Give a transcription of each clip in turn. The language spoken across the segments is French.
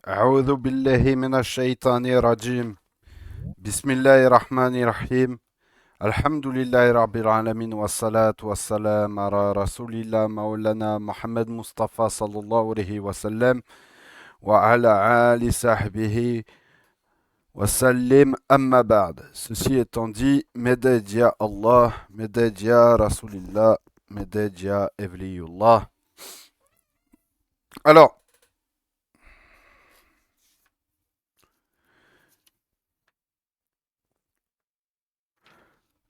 أعوذ بالله من الشيطان الرجيم. بسم الله الرحمن الرحيم. الحمد لله رب العالمين والصلاة والسلام على رسول الله مولانا محمد مصطفى صلى الله عليه وسلم وعلى آل صحبه وسلم أما بعد. Ceci étant dit, Medad ya Allah, Medad ya Rasulillah, Medad ya Evliyullah. Alors,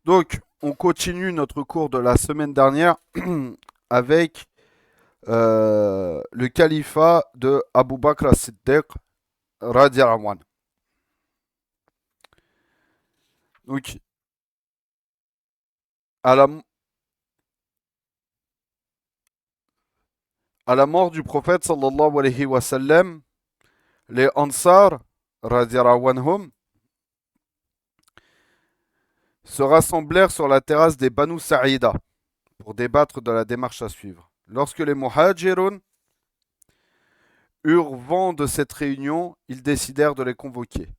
donc, on continue notre cours de la semaine dernière avec le califat de Abu Bakr as-Siddiq radiallahu anhu. Donc, à la, à la mort du prophète sallallahu alayhi wa sallam, les Ansar radiallahu anhum se rassemblèrent sur la terrasse des Banu Sa'ida pour débattre de la démarche à suivre. Lorsque les Muhajirun eurent vent de cette réunion, ils décidèrent de les convoquer.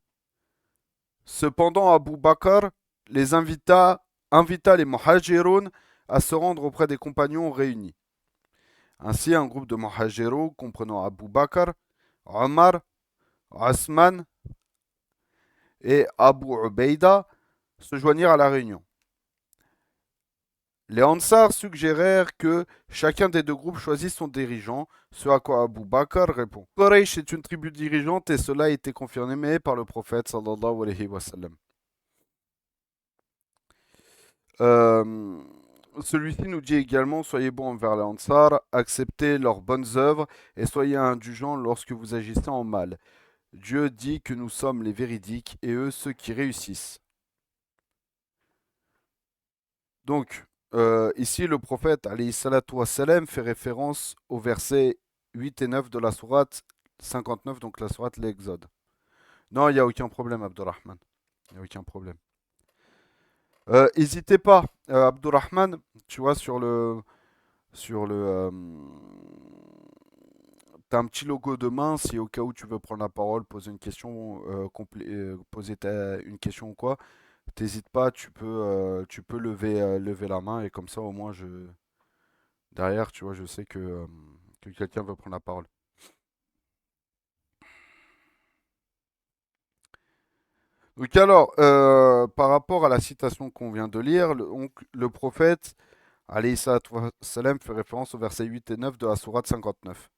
Cependant, Abu Bakr les invita les Muhajirun à se rendre auprès des compagnons réunis. Ainsi, un groupe de Muhajirun comprenant Abu Bakr, Omar, Osman et Abu Ubaida se joignirent à la réunion. Les Ansar suggérèrent que chacun des deux groupes choisisse son dirigeant, ce à quoi Abu Bakr répond. Quraysh est une tribu dirigeante et cela a été confirmé par le prophète sallallahu alayhi wa sallam. Euh, Celui-ci nous dit également, soyez bons envers les Ansar, acceptez leurs bonnes œuvres et soyez indulgents lorsque vous agissez en mal. Dieu dit que nous sommes les véridiques et eux ceux qui réussissent. Donc, ici, le prophète alayhi salatu wassalam, fait référence au verset 8 et 9 de la sourate 59, donc la sourate l'Exode. Non, il n'y a aucun problème, Abdurrahman. Il n'y a aucun problème. N'hésitez pas, Abdurrahman, tu vois, sur le t'as un petit logo de main, si au cas où tu veux prendre la parole, poser une question, poser une question ou quoi, t'hésites pas, tu peux lever la main et comme ça au moins derrière, tu vois, je sais que quelqu'un veut prendre la parole. Donc alors, par rapport à la citation qu'on vient de lire, le prophète, alayhi salatu wa salam, fait référence au verset 8 et 9 de la sourate 59.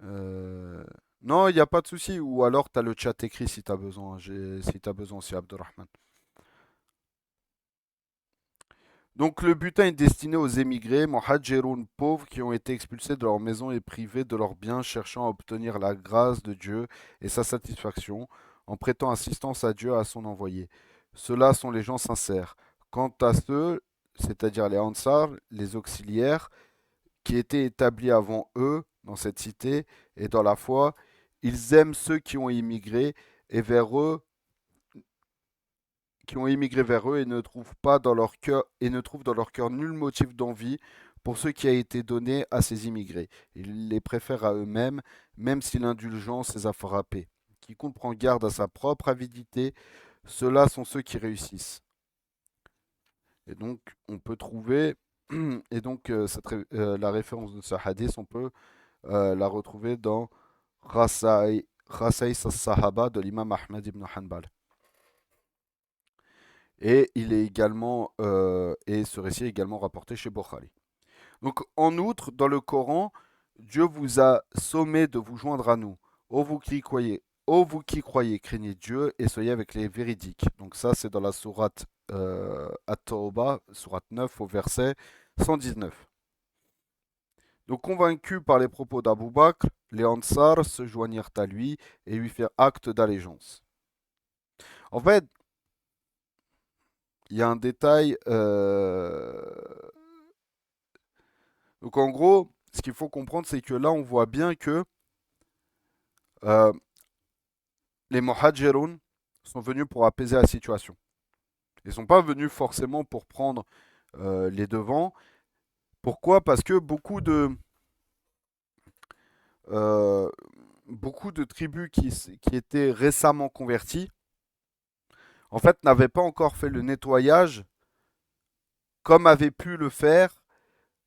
Euh, Non, il n'y a pas de souci. Ou alors, tu as le chat écrit si tu as besoin. Si tu as besoin aussi, Abdurrahman. Donc, le butin est destiné aux émigrés, muhajirun pauvres qui ont été expulsés de leur maison et privés de leurs biens, cherchant à obtenir la grâce de Dieu et sa satisfaction, en prêtant assistance à Dieu et à son envoyé. Ceux-là sont les gens sincères. Quant à ceux, c'est-à-dire les Ansar, les auxiliaires, qui étaient établis avant eux dans cette cité et dans la foi, ils aiment ceux et vers eux, qui ont émigré vers eux et ne trouvent pas dans leur cœur et ne trouvent dans leur cœur nul motif d'envie pour ce qui a été donné à ces immigrés. Ils les préfèrent à eux-mêmes, même si l'indulgence les a frappés. Quiconque prend garde à sa propre avidité, ceux-là sont ceux qui réussissent. Et donc, on peut trouver, et donc la référence de ce hadith, on peut la retrouver dans Rasaïs al-Sahaba de l'imam Ahmed ibn Hanbal. Et ce récit est également rapporté chez Bukhari. Donc, en outre, dans le Coran, Dieu vous a sommé de vous joindre à nous. Ô vous qui croyez, craignez Dieu et soyez avec les véridiques. Donc ça, c'est dans la sourate At-Tawbah, sourate 9, au verset 119. Donc, convaincus par les propos d'Abu Bakr, les Ansar se joignirent à lui et lui firent acte d'allégeance. En fait, il y a un détail. Donc, en gros, ce qu'il faut comprendre, c'est que là, on voit bien que euh, les Muhajirun sont venus pour apaiser la situation. Ils ne sont pas venus forcément pour prendre les devants. Pourquoi? Parce que beaucoup de, euh, beaucoup de tribus qui étaient récemment converties, en fait, n'avaient pas encore fait le nettoyage comme avaient pu le faire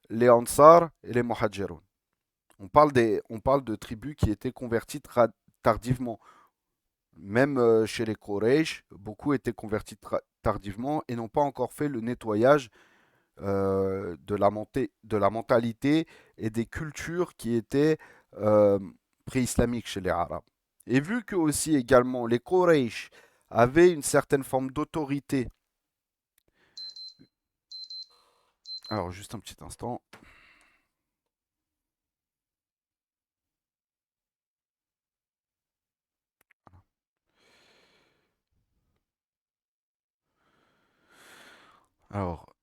les Ansar et les Muhajirun. On parle de tribus qui étaient converties tardivement. Même chez les Quraysh, beaucoup étaient convertis tardivement et n'ont pas encore fait le nettoyage de la mentalité et des cultures qui étaient euh, pré-islamiques chez les Arabes. Et vu que aussi également les Quraysh avaient une certaine forme d'autorité. Alors juste un petit instant. Alors,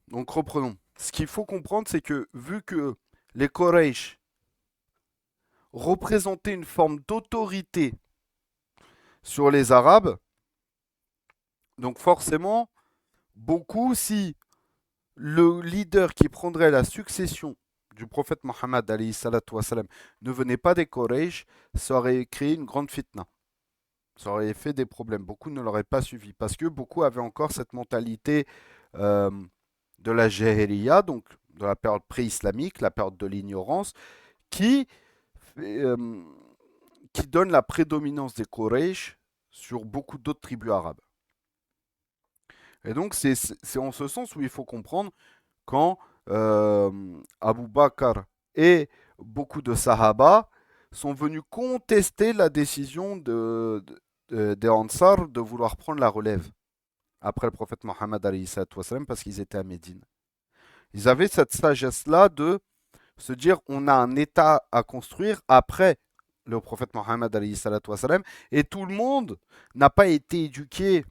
donc reprenons. Ce qu'il faut comprendre, c'est que vu que les Quraysh représentaient une forme d'autorité sur les Arabes, donc forcément, beaucoup, si le leader qui prendrait la succession du prophète Mohammed ne venait pas des Quraysh, ça aurait créé une grande fitna. Ça aurait fait des problèmes. Beaucoup ne l'auraient pas suivi parce que beaucoup avaient encore cette mentalité euh, de la Jahiliya, donc de la période pré-islamique, la période de l'ignorance, qui, euh, qui donne la prédominance des Quraysh sur beaucoup d'autres tribus arabes. Et donc, c'est en ce sens où il faut comprendre quand Abu Bakr et beaucoup de Sahaba sont venus contester la décision des Ansar de vouloir prendre la relève après le prophète Mohammed parce qu'ils étaient à Médine. Ils avaient cette sagesse-là de se dire on a un État à construire après le prophète Mohammed et tout le monde n'a pas été éduqué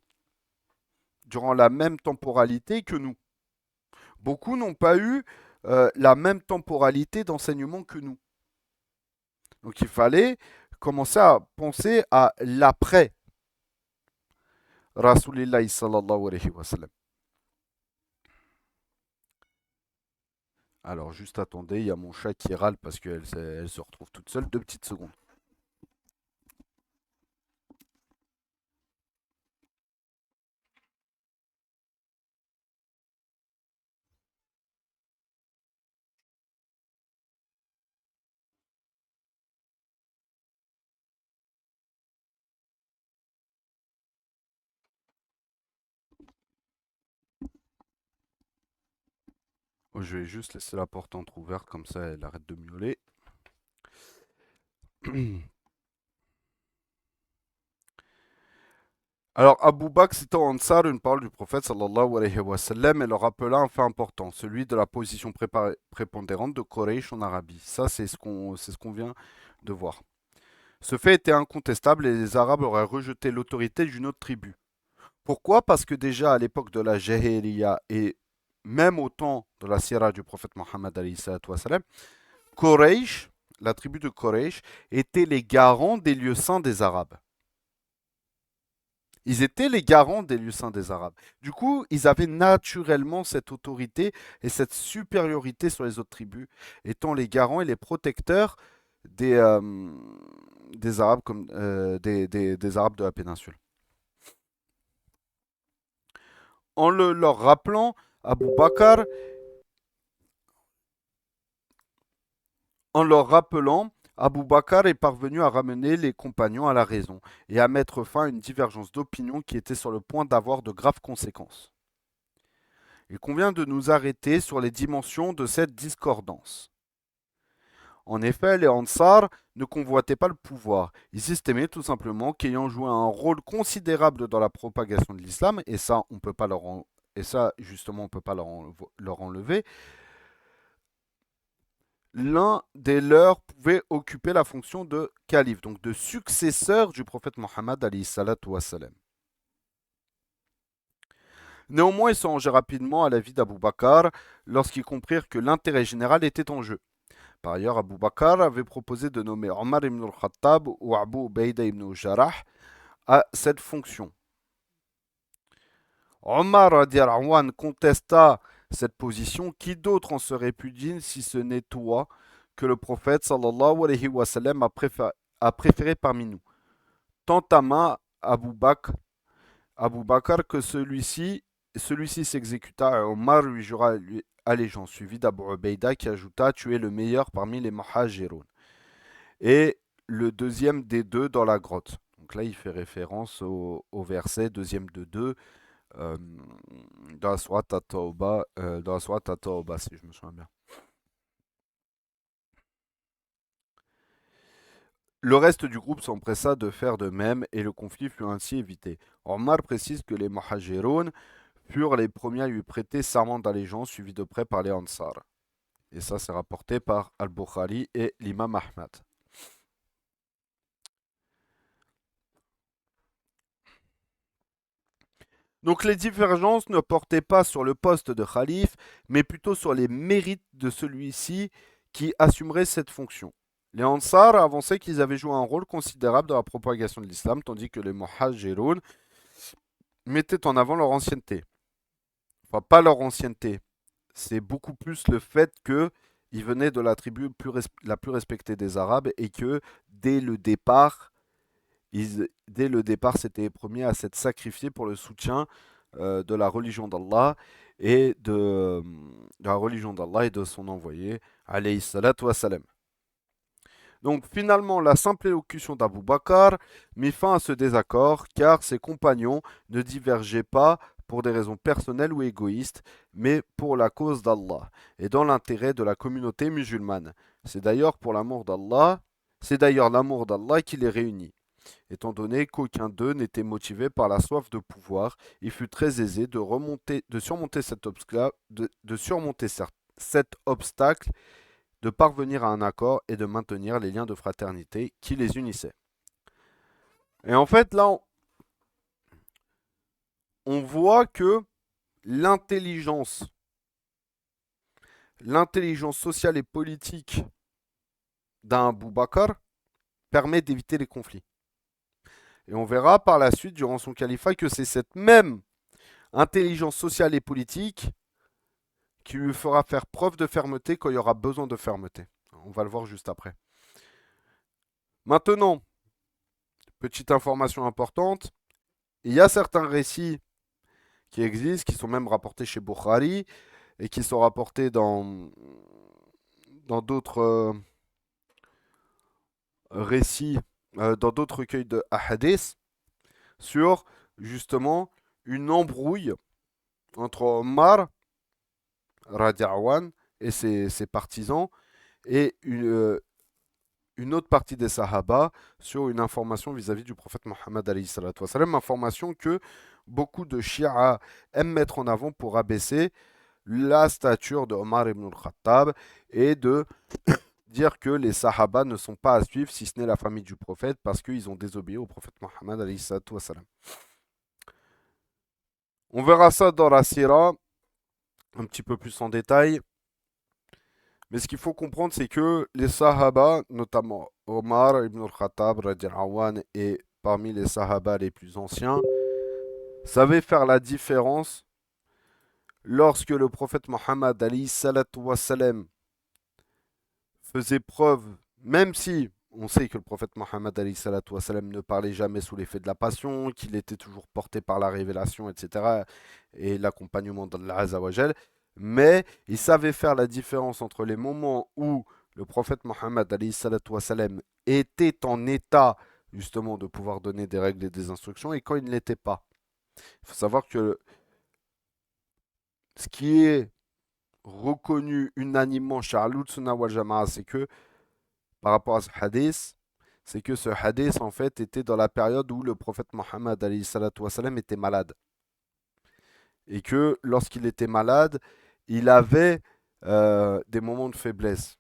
durant la même temporalité que nous. Beaucoup n'ont pas eu la même temporalité d'enseignement que nous. Donc il fallait commencer à penser à l'après Rasulillahi sallallahu alayhi wa sallam. Alors juste attendez, il y a mon chat qui râle parce elle se retrouve toute seule. 2 petites secondes. Oh, je vais juste laisser la porte entrouverte comme ça elle arrête de miauler. Alors, Abu Bakr, citant Ansar, une parole du prophète sallallahu alayhi wa sallam, et leur rappela un fait important, celui de la position prépondérante de Quraysh en Arabie. Ça, c'est ce qu'on vient de voir. Ce fait était incontestable et les Arabes auraient rejeté l'autorité d'une autre tribu. Pourquoi? Parce que déjà à l'époque de la Jahiliya et même au temps de la Sira du prophète Mohammed alayhi salatu wassalam, Quraysh, la tribu de Quraysh, était les garants des lieux saints des Arabes. Ils étaient les garants des lieux saints des Arabes. Du coup, ils avaient naturellement cette autorité et cette supériorité sur les autres tribus, étant les garants et les protecteurs des, des Arabes, des Arabes de la péninsule. Leur rappelant, Abu Bakr, en leur rappelant, Abu Bakr est parvenu à ramener les compagnons à la raison et à mettre fin à une divergence d'opinion qui était sur le point d'avoir de graves conséquences. Il convient de nous arrêter sur les dimensions de cette discordance. En effet, les Ansar ne convoitaient pas le pouvoir. Ils estimaient tout simplement qu'ayant joué un rôle considérable dans la propagation de l'islam, et ça, on peut pas et ça, justement, on peut pas leur enlever, l'un des leurs pouvait occuper la fonction de calife, donc de successeur du prophète Mohammed alayhi salatu wassalam. Néanmoins, ils se rangèrent rapidement à l'avis d'Abu Bakr lorsqu'ils comprirent que l'intérêt général était en jeu. Par ailleurs, Abu Bakr avait proposé de nommer Omar ibn al-Khattab ou Abu Ubaida ibn Jarrah à cette fonction. Omar radiallahu anhu contesta cette position. Qui d'autre en serait plus digne si ce n'est toi que le prophète sallallahu alayhi wa sallam a préféré parmi nous. Tant à main Abu Bakr que celui-ci s'exécuta et Omar lui jura allégeance, suivi d'Abu Ubaïda qui ajouta: Tu es le meilleur parmi les Muhajirun. Et le deuxième des deux dans la grotte. Donc là, il fait référence au verset deuxième de deux dans la sourate At-Tawbah, si je me souviens bien. Le reste du groupe s'empressa de faire de même et le conflit fut ainsi évité. Omar précise que les Muhajirun furent les premiers à lui prêter serment d'allégeance, suivis de près par les Ansar. Et ça, c'est rapporté par Al-Bukhari et l'imam Ahmad. Donc les divergences ne portaient pas sur le poste de calife, mais plutôt sur les mérites de celui-ci qui assumerait cette fonction. Les Ansar avançaient qu'ils avaient joué un rôle considérable dans la propagation de l'islam, tandis que les Muhajirun mettaient en avant leur ancienneté. Enfin, pas leur ancienneté, c'est beaucoup plus le fait qu'ils venaient de la tribu la plus respectée des Arabes et que dès le départ, c'était les premiers à s'être sacrifiés pour le soutien de la religion d'Allah et de la religion d'Allah et de son envoyé, alayhi salatu wassalam. Donc finalement, la simple élocution d'Abu Bakr mit fin à ce désaccord car ses compagnons ne divergeaient pas pour des raisons personnelles ou égoïstes, mais pour la cause d'Allah et dans l'intérêt de la communauté musulmane. C'est d'ailleurs l'amour d'Allah qui les réunit. Étant donné qu'aucun d'eux n'était motivé par la soif de pouvoir, il fut très aisé de surmonter cet obstacle, de parvenir à un accord et de maintenir les liens de fraternité qui les unissaient. Et en fait, là, on voit que l'intelligence, l'intelligence sociale et politique d'un Abu Bakr permet d'éviter les conflits. Et on verra par la suite, durant son califat, que c'est cette même intelligence sociale et politique qui lui fera faire preuve de fermeté quand il y aura besoin de fermeté. On va le voir juste après. Maintenant, petite information importante, il y a certains récits qui existent, qui sont même rapportés chez Bukhari et qui sont rapportés dans d'autres récits, dans d'autres recueils de hadiths, sur justement une embrouille entre Omar Radiawan et ses partisans et une autre partie des Sahaba sur une information vis-à-vis du prophète Mohammed alayhi salatu wassalam, information que beaucoup de Shia aiment mettre en avant pour abaisser la stature de Omar ibn al-Khattab et de dire que les Sahaba ne sont pas à suivre si ce n'est la famille du prophète parce qu'ils ont désobéi au prophète Mohammed alayhi salatu wassalam. On verra ça dans la Sira un petit peu plus en détail. Mais ce qu'il faut comprendre, c'est que les Sahaba, notamment Omar ibn al-Khattab et parmi les Sahaba les plus anciens, savaient faire la différence lorsque le prophète Mohammed alayhi salatu wassalam faisait preuve, même si on sait que le prophète Mohammed alayhi salatu wassalam ne parlait jamais sous l'effet de la passion, qu'il était toujours porté par la révélation, etc. et l'accompagnement d'Allah Azzawajal, mais il savait faire la différence entre les moments où le prophète Mohammed alayhi salatu wassalam était en état justement de pouvoir donner des règles et des instructions et quand il ne l'était pas. Il faut savoir que ce qui est reconnu unanimement chez Ahlul Sunnah wal Jama'a, c'est que par rapport à ce hadith, c'est que ce hadith en fait était dans la période où le prophète Mohammed alayhi salatu wassalam était malade. Et que lorsqu'il était malade, il avait des moments de faiblesse.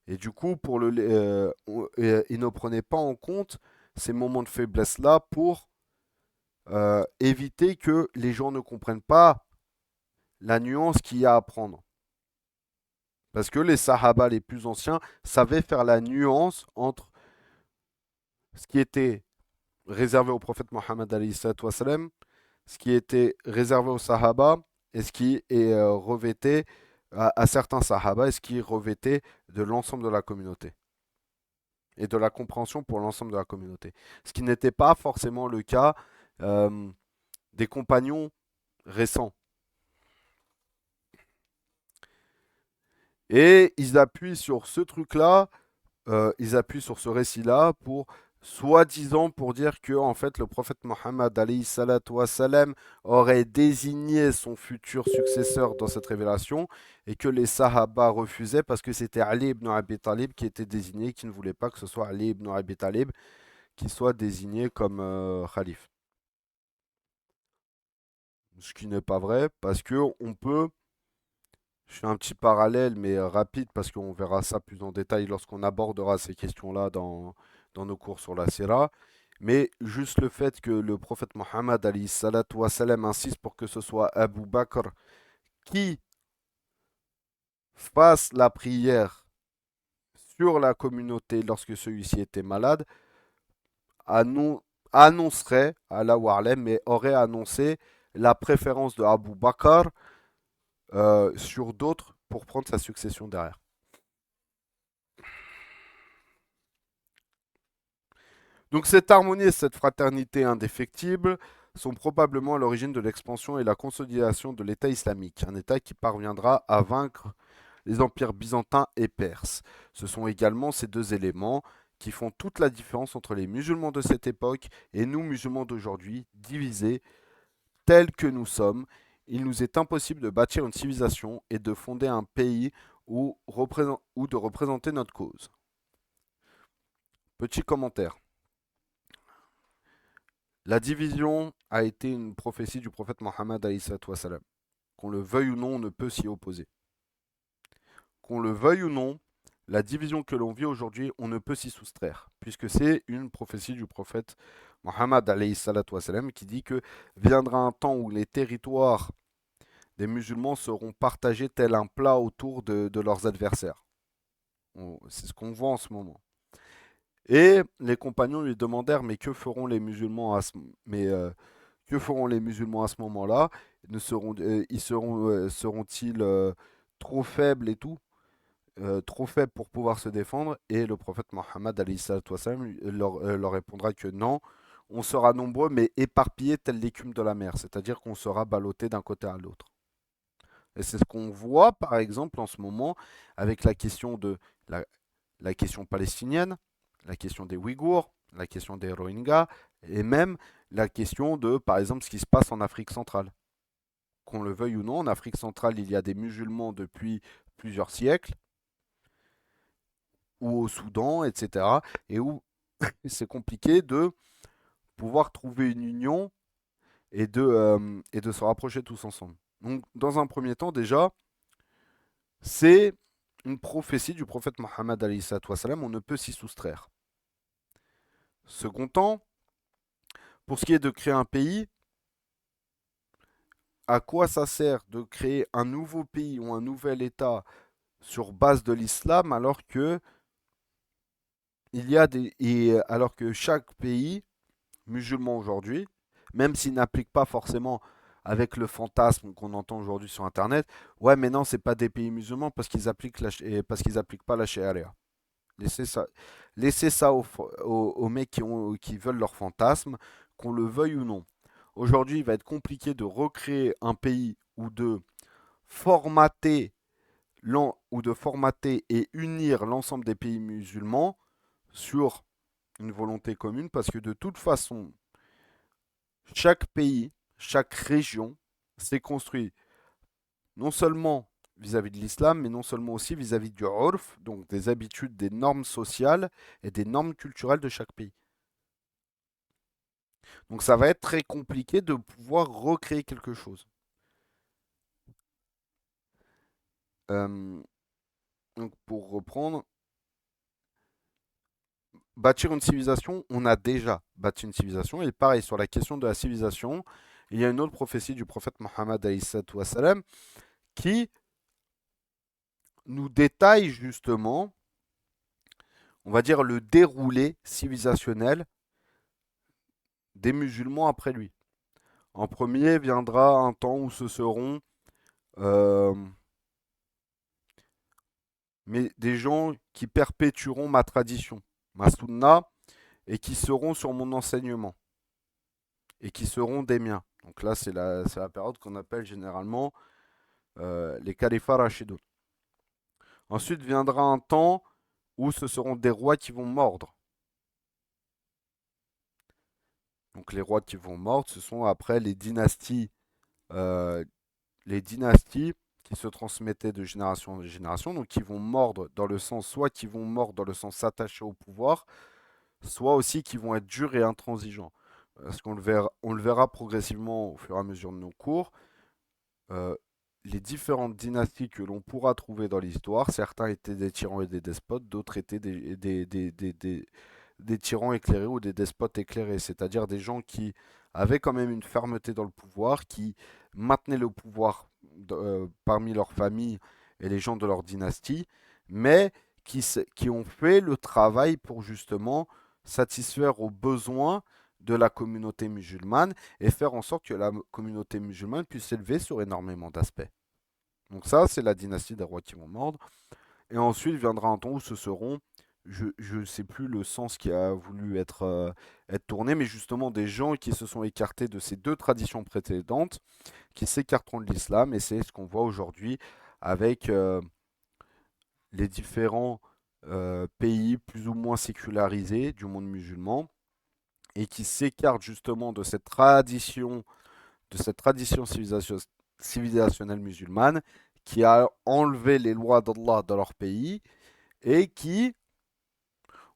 Et du coup, il ne prenait pas en compte ces moments de faiblesse-là pour éviter que les gens ne comprennent pas la nuance qu'il y a à prendre. Parce que les Sahaba les plus anciens savaient faire la nuance entre ce qui était réservé au prophète Mohammed alayhi salatu wassalam, ce qui était réservé aux Sahaba et ce qui est revêté à certains sahaba et ce qui revêtait de l'ensemble de la communauté et de la compréhension pour l'ensemble de la communauté. Ce qui n'était pas forcément le cas euh, des compagnons récents. Et ils appuient sur ce truc-là, ils appuient sur ce récit-là pour soi-disant pour dire que en fait le prophète Mohammed alayhi salatu wassalam, aurait désigné son futur successeur dans cette révélation et que les Sahaba refusaient parce que c'était Ali ibn Abi Talib qui était désigné, qui ne voulait pas que ce soit Ali ibn Abi Talib qui soit désigné comme calife. Ce qui n'est pas vrai parce que on peut, je fais un petit parallèle mais rapide parce qu'on verra ça plus en détail lorsqu'on abordera ces questions-là dans nos cours sur la Sira. Mais juste le fait que le prophète Mohammed alayhi salatu wassalam insiste pour que ce soit Abu Bakr qui fasse la prière sur la communauté lorsque celui-ci était malade, annoncerait, Allah Wa'alem, mais aurait annoncé la préférence de Abu Bakr sur d'autres pour prendre sa succession derrière. Donc cette harmonie et cette fraternité indéfectible sont probablement à l'origine de l'expansion et la consolidation de l'État islamique, un État qui parviendra à vaincre les empires byzantins et perses. Ce sont également ces deux éléments qui font toute la différence entre les musulmans de cette époque et nous musulmans d'aujourd'hui, divisés tels que nous sommes. Il nous est impossible de bâtir une civilisation et de fonder un pays ou de représenter notre cause. Petit commentaire. La division a été une prophétie du prophète Mohammed alayhi salam. Qu'on le veuille ou non, on ne peut s'y opposer. Qu'on le veuille ou non, la division que l'on vit aujourd'hui, on ne peut s'y soustraire, puisque c'est une prophétie du prophète Mohammed alayhi salam qui dit que viendra un temps où les territoires des musulmans seront partagés tel un plat autour de leurs adversaires. C'est ce qu'on voit en ce moment. Et les compagnons lui demandèrent, mais que feront les musulmans à ce, mais, que feront les musulmans à ce moment-là? Seront-ils trop faibles et tout, trop faibles pour pouvoir se défendre? Et le prophète Mohammed alayhi salatu wassalam, leur répondra que non, on sera nombreux mais éparpillés tels l'écume de la mer, c'est-à-dire qu'on sera ballottés d'un côté à l'autre. Et c'est ce qu'on voit par exemple en ce moment avec la question de la, la question palestinienne, la question des Ouïghours, la question des Rohingyas, et même la question de, par exemple, ce qui se passe en Afrique centrale. Qu'on le veuille ou non, en Afrique centrale, il y a des musulmans depuis plusieurs siècles, ou au Soudan, etc., et où c'est compliqué de pouvoir trouver une union et de se rapprocher tous ensemble. Donc, dans un premier temps, déjà, c'est une prophétie du prophète Mohammed alayhi salam, on ne peut s'y soustraire. Second temps, pour ce qui est de créer un pays, à quoi ça sert de créer un nouveau pays ou un nouvel État sur base de l'islam alors que chaque pays musulman aujourd'hui, même s'il n'applique pas forcément avec le fantasme qu'on entend aujourd'hui sur Internet, ouais mais non c'est pas des pays musulmans parce qu'ils appliquent pas la charia. Laissez ça, laissez ça aux mecs qui veulent leur fantasme, qu'on le veuille ou non. Aujourd'hui, il va être compliqué de recréer un pays formater ou de formater et unir l'ensemble des pays musulmans sur une volonté commune parce que de toute façon, chaque pays, chaque région s'est construit non seulement vis-à-vis de l'islam, mais non seulement aussi vis-à-vis du urf, donc des habitudes, des normes sociales et des normes culturelles de chaque pays. Donc ça va être très compliqué de pouvoir recréer quelque chose. Euh, donc pour reprendre, bâtir une civilisation, on a déjà bâti une civilisation. Et pareil, sur la question de la civilisation, il y a une autre prophétie du prophète Mohammed wassalam, qui nous détaille justement, on va dire, le déroulé civilisationnel des musulmans après lui. En premier viendra un temps où ce seront mais des gens qui perpétueront ma tradition, ma sunna, et qui seront sur mon enseignement, et qui seront des miens. Donc là, c'est la période qu'on appelle généralement les califats rachidun. Ensuite viendra un temps où ce seront des rois qui vont mordre. Donc les rois qui vont mordre, ce sont après euh, les dynasties qui se transmettaient de génération en génération, donc qui vont mordre dans le sens, soit qui vont mordre dans le sens s'attacher au pouvoir, soit aussi qui vont être durs et intransigeants. Parce on le verra progressivement au fur et à mesure de nos cours, euh, les différentes dynasties que l'on pourra trouver dans l'histoire, certains étaient des tyrans et des despotes, d'autres étaient des tyrans éclairés ou des despotes éclairés, c'est-à-dire des gens qui avaient quand même une fermeté dans le pouvoir, qui maintenaient le pouvoir parmi leur famille et les gens de leur dynastie, mais qui ont fait le travail pour justement satisfaire aux besoins de la communauté musulmane et faire en sorte que la communauté musulmane puisse s'élever sur énormément d'aspects. Donc ça, c'est la dynastie des rois qui vont mordre. Et ensuite viendra un temps où ce seront, je ne sais plus le sens qui a voulu être tourné, mais justement des gens qui se sont écartés de ces deux traditions précédentes, qui s'écarteront de l'islam, et c'est ce qu'on voit aujourd'hui avec les différents pays plus ou moins sécularisés du monde musulman, et qui s'écartent justement de cette tradition civilisationnelle musulmane, qui a enlevé les lois d'Allah dans leur pays, et qui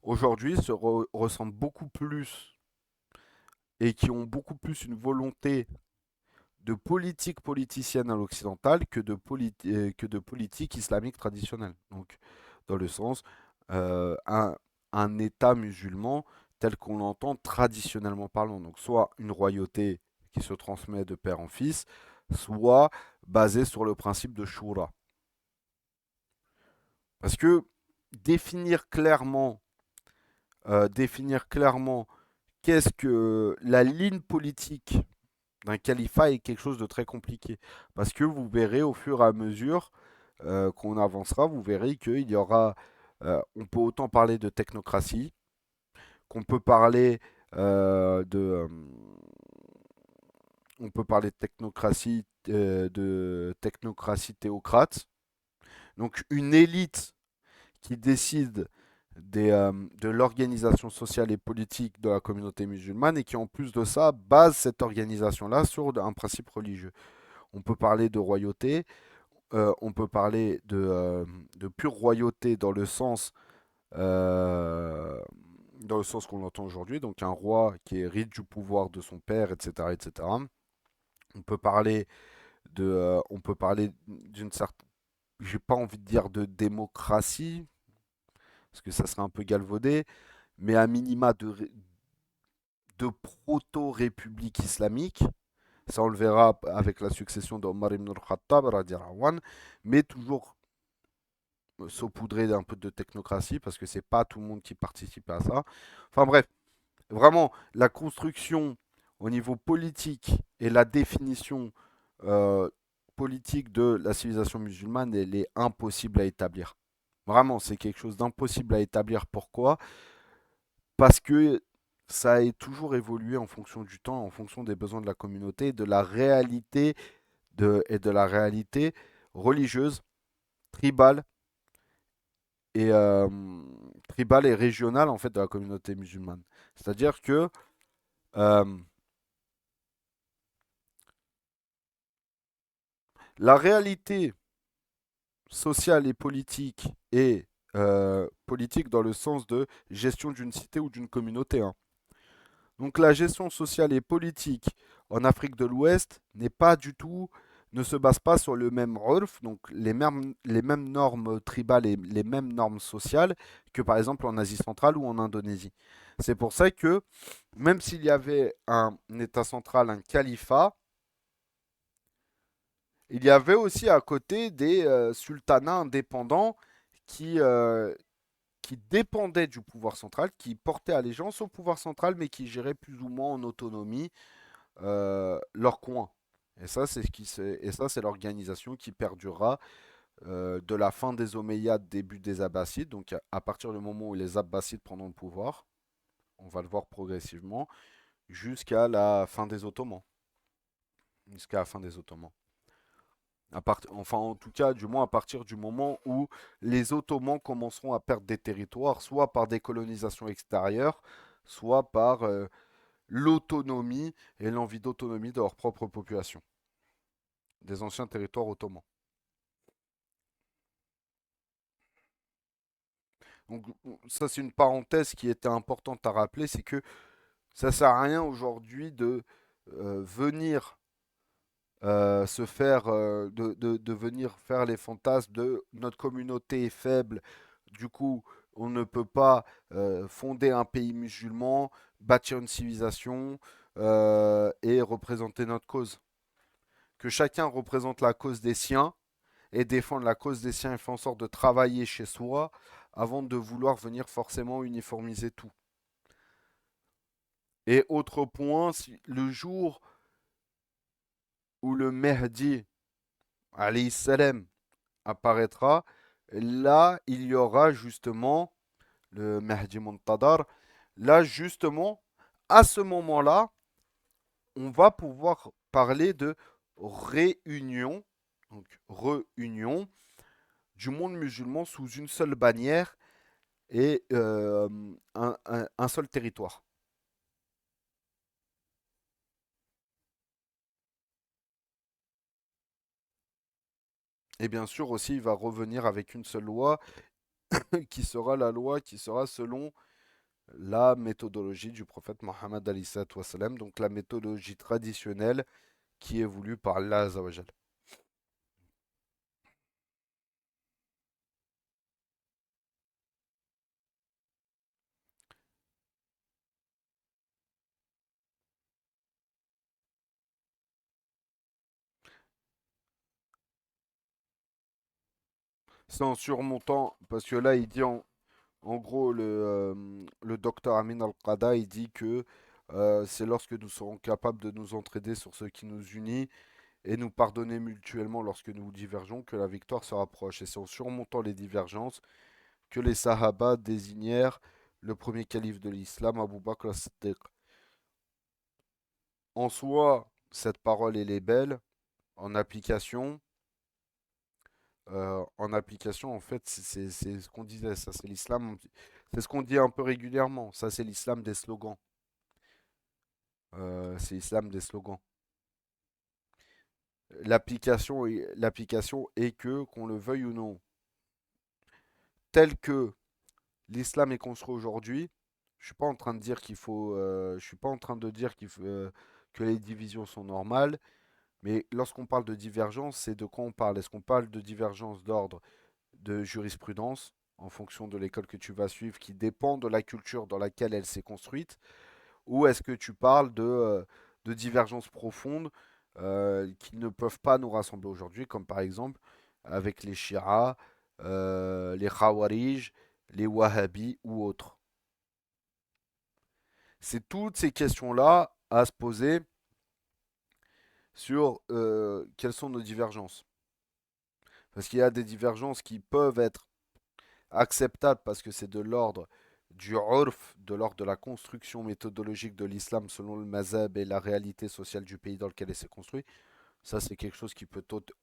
aujourd'hui ressemblent beaucoup plus et qui ont beaucoup plus une volonté de politique politicienne à l'occidental que de politique islamique traditionnelle. Donc, dans le sens, euh, un, un État musulman tel qu'on l'entend traditionnellement parlant. Donc, soit une royauté qui se transmet de père en fils, soit basée sur le principe de Shura. Parce que définir clairement, définir clairement qu'est-ce que la ligne politique d'un califat est quelque chose de très compliqué. Parce que vous verrez au fur et à mesure qu'on avancera, vous verrez qu'il y aura, on peut autant parler de technocratie, qu'on peut parler de, on peut parler de technocratie théocrate. Donc une élite qui décide de l'organisation sociale et politique de la communauté musulmane et qui en plus de ça base cette organisation-là sur un principe religieux. On peut parler de royauté, on peut parler de pure royauté euh, dans le sens qu'on l'entend aujourd'hui, donc un roi qui hérite du pouvoir de son père, etc., etc. On peut parler d'une certaine, j'ai pas envie de dire de démocratie, parce que ça serait un peu galvaudé, mais à minima de proto-république islamique. Ça, on le verra avec la succession d'Omar ibn al-Khattab, mais toujours saupoudré d'un peu de technocratie, parce que c'est pas tout le monde qui participe à ça. Enfin bref, vraiment, la construction au niveau politique et la définition euh, politique de la civilisation musulmane, elle est impossible à établir. Vraiment, c'est quelque chose d'impossible à établir. Pourquoi? Parce que ça a toujours évolué en fonction du temps, en fonction des besoins de la communauté, et de la réalité religieuse, tribale et, euh, tribale et régionale en fait de la communauté musulmane. C'est-à-dire que euh, la réalité sociale et politique est politique dans le sens de gestion d'une cité ou d'une communauté, hein. Donc la gestion sociale et politique en Afrique de l'Ouest n'est pas du tout, ne se base pas sur le même urf, donc les mêmes normes tribales et les mêmes normes sociales que par exemple en Asie centrale ou en Indonésie. C'est pour ça que même s'il y avait un État central, un califat, il y avait aussi à côté des sultanats indépendants qui, euh, qui dépendaient du pouvoir central, qui portaient allégeance au pouvoir central, mais qui géraient plus ou moins en autonomie leur coin. Et ça, c'est l'organisation qui perdurera de la fin des Omeyyades, début des Abbassides, donc à partir du moment où les Abbassides prendront le pouvoir, on va le voir progressivement, jusqu'à la fin des Ottomans. Jusqu'à la fin des Ottomans. Enfin, en tout cas, du moins à partir du moment où les Ottomans commenceront à perdre des territoires, soit par des colonisations extérieures, soit par l'autonomie et l'envie d'autonomie de leur propre population, des anciens territoires ottomans. Donc ça, c'est une parenthèse qui était importante à rappeler, c'est que ça sert à rien aujourd'hui de venir se faire, de venir faire les fantasmes de notre communauté est faible, du coup on ne peut pas fonder un pays musulman, bâtir une civilisation et représenter notre cause. Que chacun représente la cause des siens et défendre la cause des siens et faire en sorte de travailler chez soi avant de vouloir venir forcément uniformiser tout. Et autre point, le jour où le Mahdi, alayhi salam, apparaîtra, là, il y aura justement le Mahdi Muntadar. Là, justement, à ce moment-là, on va pouvoir parler de réunion, donc réunion du monde musulman sous une seule bannière et un seul territoire. Et bien sûr aussi, il va revenir avec une seule loi qui sera la loi qui sera selon la méthodologie du prophète Mohammed alayhi salatu wassalam, donc la méthodologie traditionnelle qui est voulue par Allah Azawajal. C'est en surmontant, parce que là il dit en gros le docteur Amin Al-Qada il dit que c'est lorsque nous serons capables de nous entraider sur ce qui nous unit et nous pardonner mutuellement lorsque nous divergeons que la victoire se rapproche. Et c'est en surmontant les divergences que les Sahaba désignèrent le premier calife de l'islam, Abu Bakr as-Siddiq. En soi, cette parole elle est belle. En application, en fait, c'est ce qu'on disait. Ça, c'est l'islam. C'est ce qu'on dit un peu régulièrement. Ça, c'est l'islam des slogans. C'est l'islam des slogans. L'application est que, qu'on le veuille ou non, tel que l'islam est construit aujourd'hui, je suis pas en train de dire qu'il faut, je suis pas en train de dire que les divisions sont normales, mais lorsqu'on parle de divergence, c'est de quoi on parle? Est-ce qu'on parle de divergence d'ordre de jurisprudence en fonction de l'école que tu vas suivre, qui dépend de la culture dans laquelle elle s'est construite, ou est-ce que tu parles de divergences profondes qui ne peuvent pas nous rassembler aujourd'hui, comme par exemple avec les Shia, les Khawarij, les Wahhabis ou autres. C'est toutes ces questions-là à se poser sur quelles sont nos divergences. Parce qu'il y a des divergences qui peuvent être acceptables parce que c'est de l'ordre du urf, de l'ordre de la construction méthodologique de l'islam selon le mazhab et la réalité sociale du pays dans lequel il s'est construit. Ça, c'est quelque chose qui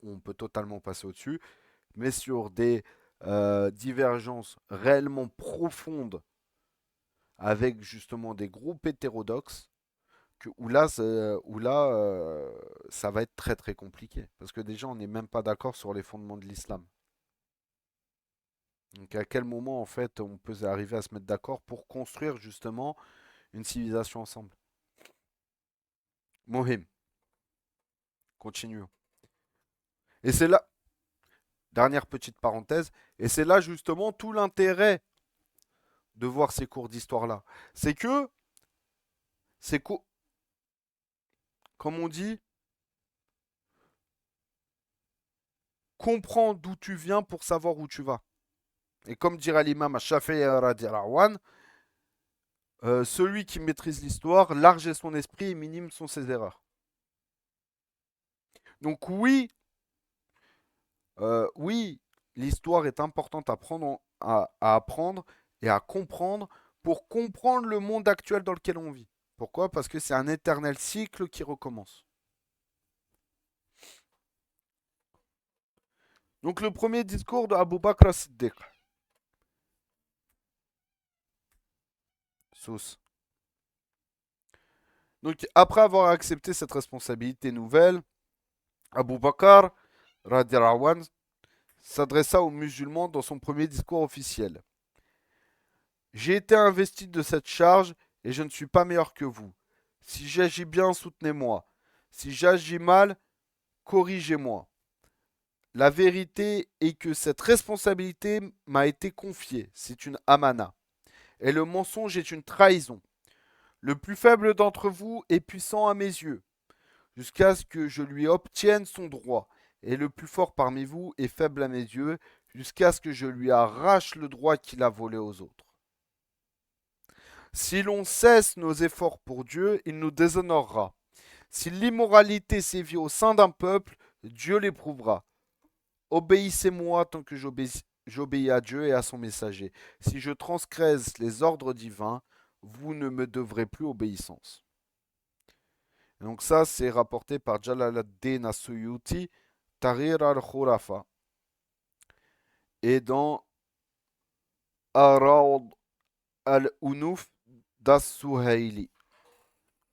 on peut totalement passer au-dessus. Mais sur des divergences réellement profondes avec justement des groupes hétérodoxes, où là, ça va être très très compliqué. Parce que déjà, on n'est même pas d'accord sur les fondements de l'islam. Donc à quel moment, en fait, on peut arriver à se mettre d'accord pour construire justement une civilisation ensemble? Mohim, continuons. Et c'est là, dernière petite parenthèse, et c'est là justement tout l'intérêt de voir ces cours d'histoire-là. C'est que, c'est comme on dit, comprends d'où tu viens pour savoir où tu vas. Et comme dirait l'imam Shafi'i radiallahu anhu, celui qui maîtrise l'histoire, large est son esprit et minime sont ses erreurs. Donc oui, oui, l'histoire est importante à apprendre et à comprendre pour comprendre le monde actuel dans lequel on vit. Pourquoi? Parce que c'est un éternel cycle qui recommence. Donc le premier discours de Abu Bakr as-Siddiq. Sauce. Donc après avoir accepté cette responsabilité nouvelle, Abu Bakr radiallahu anhu, s'adressa aux musulmans dans son premier discours officiel. J'ai été investi de cette charge et je ne suis pas meilleur que vous. Si j'agis bien, soutenez-moi. Si j'agis mal, corrigez-moi. La vérité est que cette responsabilité m'a été confiée. C'est une amana. Et le mensonge est une trahison. Le plus faible d'entre vous est puissant à mes yeux, jusqu'à ce que je lui obtienne son droit. Et le plus fort parmi vous est faible à mes yeux, jusqu'à ce que je lui arrache le droit qu'il a volé aux autres. Si l'on cesse nos efforts pour Dieu, il nous déshonorera. Si l'immoralité sévit au sein d'un peuple, Dieu l'éprouvera. Obéissez-moi tant que j'obéis à Dieu et à son messager. Si je transgresse les ordres divins, vous ne me devrez plus obéissance. Et donc ça, c'est rapporté par Jalal-ad-Din as-Suyuti, Tahrir al-Khurafa. Et dans Arad al-Unuf das-Suhaili.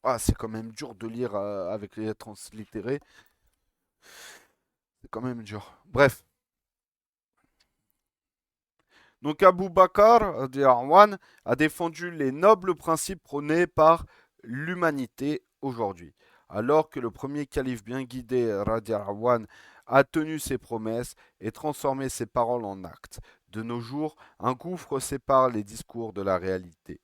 Ah, c'est quand même dur de lire avec les translittérés. C'est quand même dur. Bref. Donc Abu Bakr Arwan a défendu les nobles principes prônés par l'humanité aujourd'hui. Alors que le premier calife bien guidé, Radi Arwan, a tenu ses promesses et transformé ses paroles en actes. De nos jours, un gouffre sépare les discours de la réalité.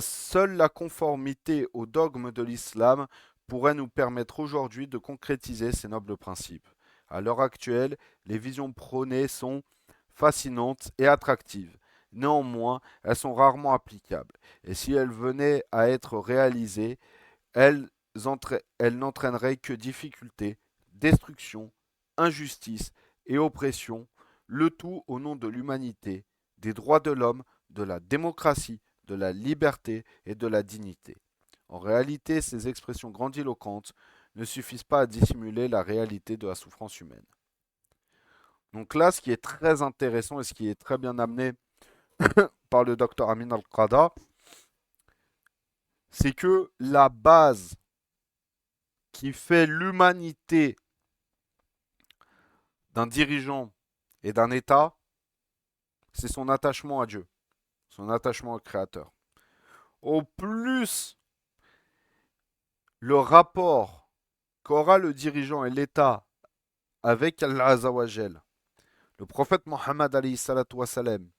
Seule la conformité au dogme de l'islam pourrait nous permettre aujourd'hui de concrétiser ces nobles principes. À l'heure actuelle, les visions prônées sont fascinantes et attractives. Néanmoins, elles sont rarement applicables. Et si elles venaient à être réalisées, elles, elles n'entraîneraient que difficultés, destruction, injustice et oppression, le tout au nom de l'humanité, des droits de l'homme, de la démocratie, de la liberté et de la dignité. En réalité, ces expressions grandiloquentes ne suffisent pas à dissimuler la réalité de la souffrance humaine. Donc là, ce qui est très intéressant et ce qui est très bien amené par le docteur Amin Al-Qada, c'est que la base qui fait l'humanité d'un dirigeant et d'un État, c'est son attachement à Dieu, son attachement au Créateur. Au plus le rapport qu'aura le dirigeant et l'État avec Allah Azawajel, le prophète Mohammed alayhi salatu wassalam,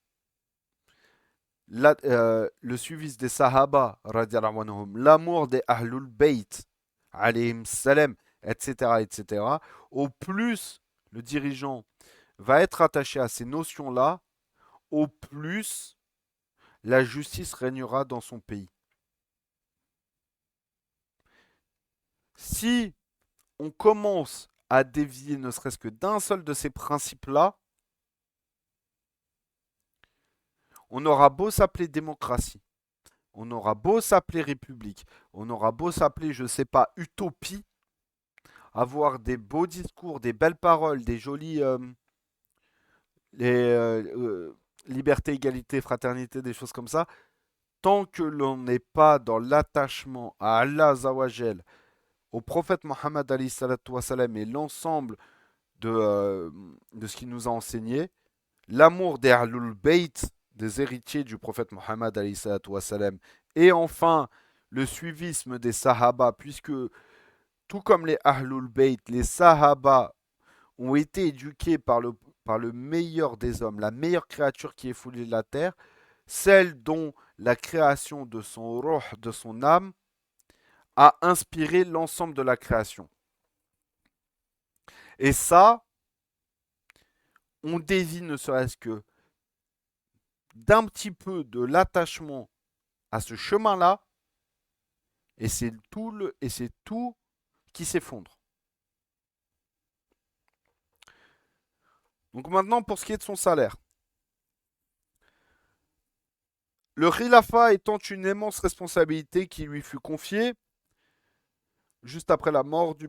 le suivi des Sahaba, l'amour des Ahlul Bayt, alayhim salam, etc., etc., au plus le dirigeant va être attaché à ces notions-là, au plus la justice régnera dans son pays. Si on commence à dévier ne serait-ce que d'un seul de ces principes-là, on aura beau s'appeler démocratie, on aura beau s'appeler république, on aura beau s'appeler, je sais pas, utopie, avoir des beaux discours, des belles paroles, des jolies les, liberté, égalité, fraternité, des choses comme ça, tant que l'on n'est pas dans l'attachement à Allah Zawajel, au prophète Mohammed Ali salam et l'ensemble de ce qu'il nous a enseigné, l'amour des Ahlul Bayt, des héritiers du prophète Mohammed Ali salam, et enfin le suivisme des Sahaba, puisque tout comme les Ahlul Bayt, les Sahaba ont été éduqués par le meilleur des hommes, la meilleure créature qui ait foulé la terre, celle dont la création de son ruh, de son âme, a inspiré l'ensemble de la création. Et ça, on dévie ne serait-ce que d'un petit peu de l'attachement à ce chemin-là, et c'est tout qui s'effondre. Donc maintenant, pour ce qui est de son salaire. Le khilafa étant une immense responsabilité qui lui fut confiée juste après la mort du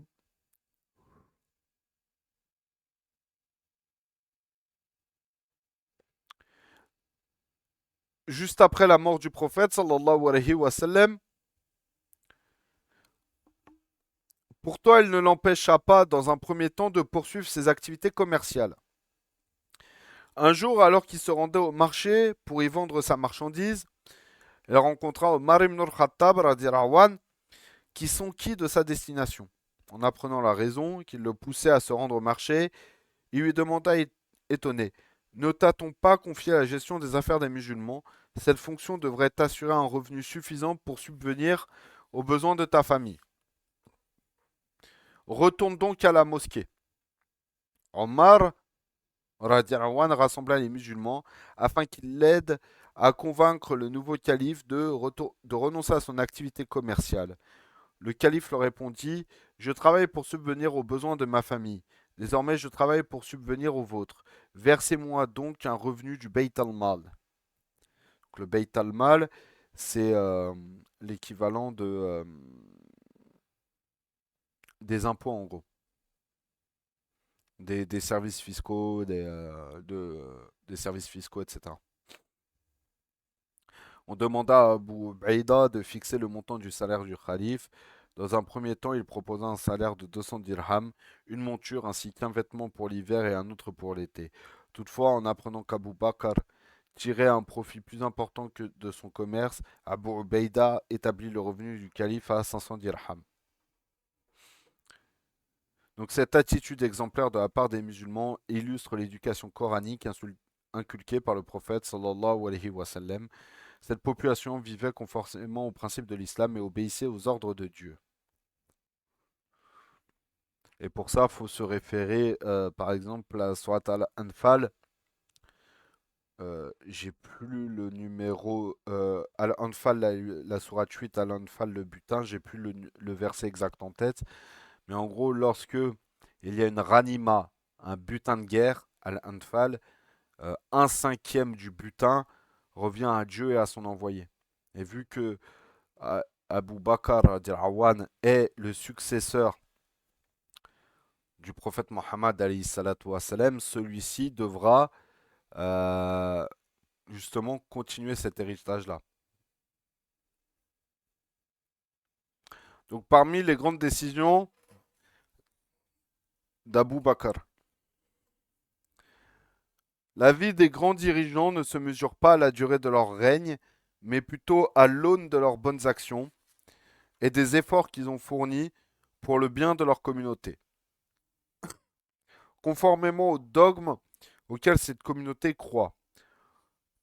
prophète sallallahu alayhi wa sallam, pourtant elle ne l'empêcha pas dans un premier temps de poursuivre ses activités commerciales. Un jour, alors qu'il se rendait au marché pour y vendre sa marchandise, elle rencontra Omar ibn al-Khattab radhiyallahu anhu, qui s'enquit de sa destination. En apprenant la raison qui le poussait à se rendre au marché, il lui demanda étonné: ne t'a-t-on pas confié la gestion des affaires des musulmans? Cette fonction devrait t'assurer un revenu suffisant pour subvenir aux besoins de ta famille. Retourne donc à la mosquée. Omar radiallahu anh rassembla les musulmans afin qu'ils l'aident à convaincre le nouveau calife de renoncer à son activité commerciale. Le calife leur répondit: je travaille pour subvenir aux besoins de ma famille. Désormais, je travaille pour subvenir aux vôtres. Versez-moi donc un revenu du Beit al-Mal. Le Beit al-Mal, c'est l'équivalent des impôts en gros, des services fiscaux, des services fiscaux, etc. On demanda à Abu Baïda de fixer le montant du salaire du calife. Dans un premier temps, il proposa un salaire de 200 dirhams, une monture ainsi qu'un vêtement pour l'hiver et un autre pour l'été. Toutefois, en apprenant qu'Abu Bakr tirait un profit plus important que de son commerce, Abu Ubaïda établit le revenu du calife à 500 dirhams. Donc cette attitude exemplaire de la part des musulmans illustre l'éducation coranique inculquée par le prophète sallallahu alayhi wa sallam. Cette population vivait conformément aux principes de l'islam et obéissait aux ordres de Dieu. Et pour ça, il faut se référer par exemple à Surat al-Anfal. J'ai plus le numéro. Al-Anfal, la sourate 8, Al-Anfal, le butin, j'ai plus le verset exact en tête. Mais en gros, lorsque il y a une ranima, un butin de guerre, Al-Anfal, un cinquième du butin revient à Dieu et à son envoyé. Et vu que Abu Bakr radiallahu est le successeur du prophète Mohammed alayhi salatu wassalam, celui-ci devra euh, justement continuer cet héritage-là. Donc parmi les grandes décisions d'Abu Bakr, la vie des grands dirigeants ne se mesure pas à la durée de leur règne, mais plutôt à l'aune de leurs bonnes actions et des efforts qu'ils ont fournis pour le bien de leur communauté. Conformément aux dogmes auxquels cette communauté croit.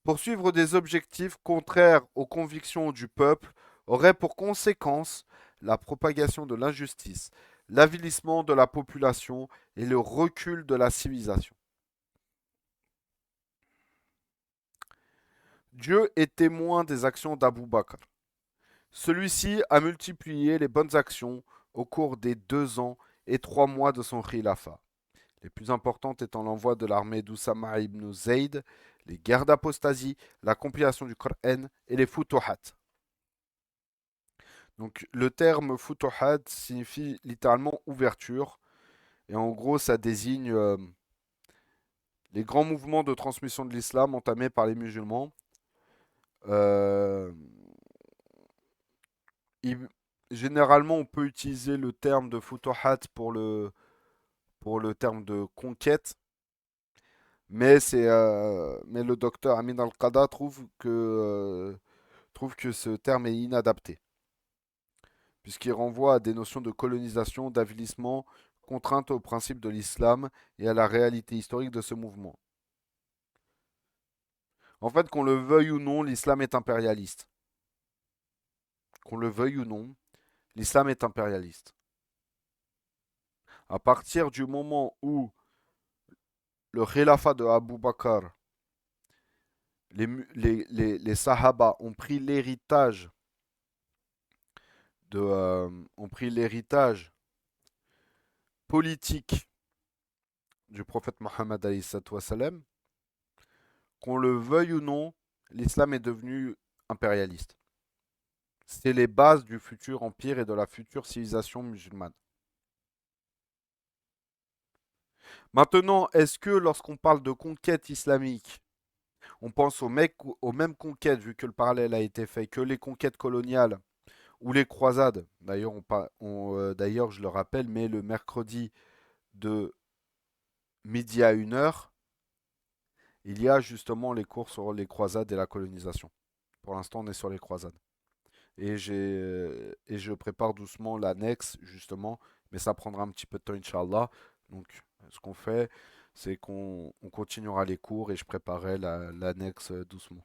Poursuivre des objectifs contraires aux convictions du peuple aurait pour conséquence la propagation de l'injustice, l'avilissement de la population et le recul de la civilisation. Dieu est témoin des actions d'Abu Bakr. Celui-ci a multiplié les bonnes actions au cours des 2 ans et 3 mois de son khilafa. Les plus importantes étant l'envoi de l'armée d'Oussama ibn Zayd, les guerres d'apostasie, la compilation du Coran et les Futuhat. Donc le terme Futuhat signifie littéralement ouverture, et en gros ça désigne les grands mouvements de transmission de l'islam entamés par les musulmans. Euh, il- Généralement on peut utiliser le terme de Futuhat pour le terme de conquête, mais le docteur Amin Al-Qada trouve que ce terme est inadapté, puisqu'il renvoie à des notions de colonisation, d'avilissement, contrainte au principe de l'islam et à la réalité historique de ce mouvement. En fait, qu'on le veuille ou non, l'islam est impérialiste. Qu'on le veuille ou non, l'islam est impérialiste. À partir du moment où le khilafat de Abu Bakr, les Sahaba ont pris l'héritage politique du prophète Mohammed alayhi salatu wassalam, qu'on le veuille ou non, l'islam est devenu impérialiste. C'est les bases du futur empire et de la future civilisation musulmane. Maintenant, est-ce que lorsqu'on parle de conquête islamique, on pense aux mêmes conquêtes, vu que le parallèle a été fait, que les conquêtes coloniales ou les croisades? D'ailleurs, d'ailleurs, je le rappelle, mais le mercredi de midi à 1 heure, il y a justement les cours sur les croisades et la colonisation. Pour l'instant, on est sur les croisades. Et je prépare doucement l'annexe, justement, mais ça prendra un petit peu de temps, Inch'Allah. Donc, ce qu'on fait, c'est qu'on continuera les cours et je préparerai l'annexe doucement.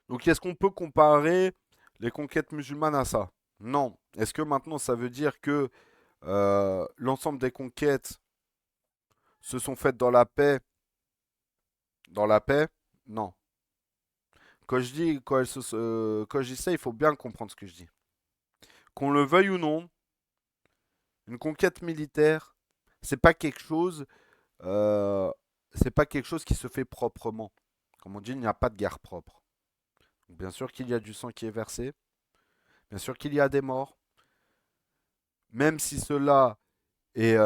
Donc, est-ce qu'on peut comparer les conquêtes musulmanes à ça? Non. Est-ce que maintenant, ça veut dire que l'ensemble des conquêtes se sont faites dans la paix? Dans la paix? Non. Quand je dis ça, il faut bien comprendre ce que je dis. Qu'on le veuille ou non, une conquête militaire, c'est pas quelque chose, euh, c'est pas quelque chose qui se fait proprement. Comme on dit, il n'y a pas de guerre propre. Donc, bien sûr qu'il y a du sang qui est versé, bien sûr qu'il y a des morts, même si cela est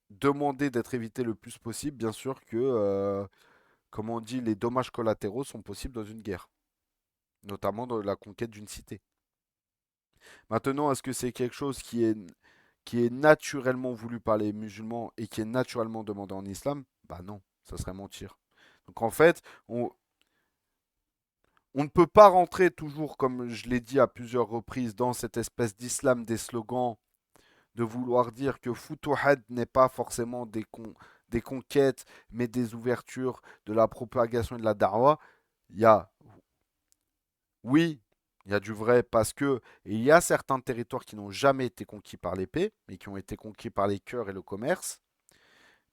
demandé d'être évité le plus possible, bien sûr que, comme on dit, les dommages collatéraux sont possibles dans une guerre, notamment dans la conquête d'une cité. Maintenant, est-ce que c'est quelque chose qui est naturellement voulu par les musulmans et qui est naturellement demandé en islam? Bah non, ça serait mentir. Donc en fait, on ne peut pas rentrer toujours, comme je l'ai dit à plusieurs reprises, dans cette espèce d'islam des slogans, de vouloir dire que Futuhat n'est pas forcément des conquêtes, mais des ouvertures de la propagation et de la da'wah. Il y a, oui, il y a du vrai parce que il y a certains territoires qui n'ont jamais été conquis par l'épée, mais qui ont été conquis par les cœurs et le commerce.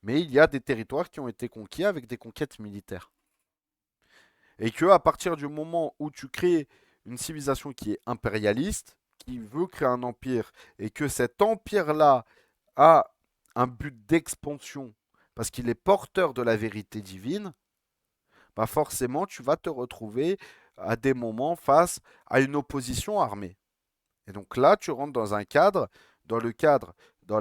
Mais il y a des territoires qui ont été conquis avec des conquêtes militaires. Et que à partir du moment où tu crées une civilisation qui est impérialiste, qui veut créer un empire, et que cet empire-là a un but d'expansion, parce qu'il est porteur de la vérité divine, bah forcément tu vas te retrouver à des moments face à une opposition armée. Et donc là, tu rentres dans un cadre, dans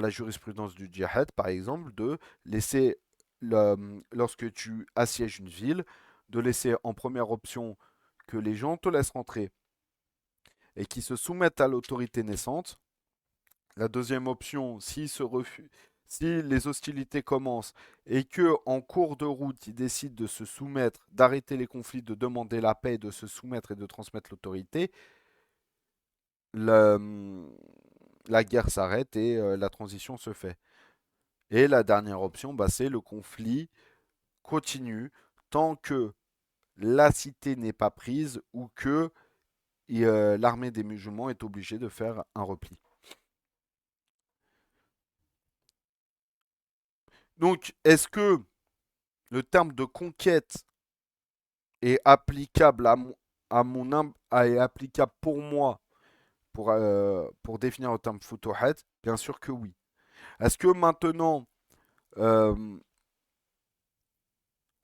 la jurisprudence du djihad, par exemple, de laisser, lorsque tu assièges une ville, de laisser en première option que les gens te laissent rentrer et qui se soumettent à l'autorité naissante. La deuxième option, si les hostilités commencent et que en cours de route, ils décident de se soumettre, d'arrêter les conflits, de demander la paix, de se soumettre et de transmettre l'autorité, le, la guerre s'arrête et la transition se fait. Et la dernière option, bah, c'est le conflit continue tant que la cité n'est pas prise ou que l'armée des musulmans est obligée de faire un repli. Donc, est-ce que le terme de conquête est applicable est applicable pour moi pour définir le terme futuhat? Bien sûr que oui. Est-ce que maintenant, euh,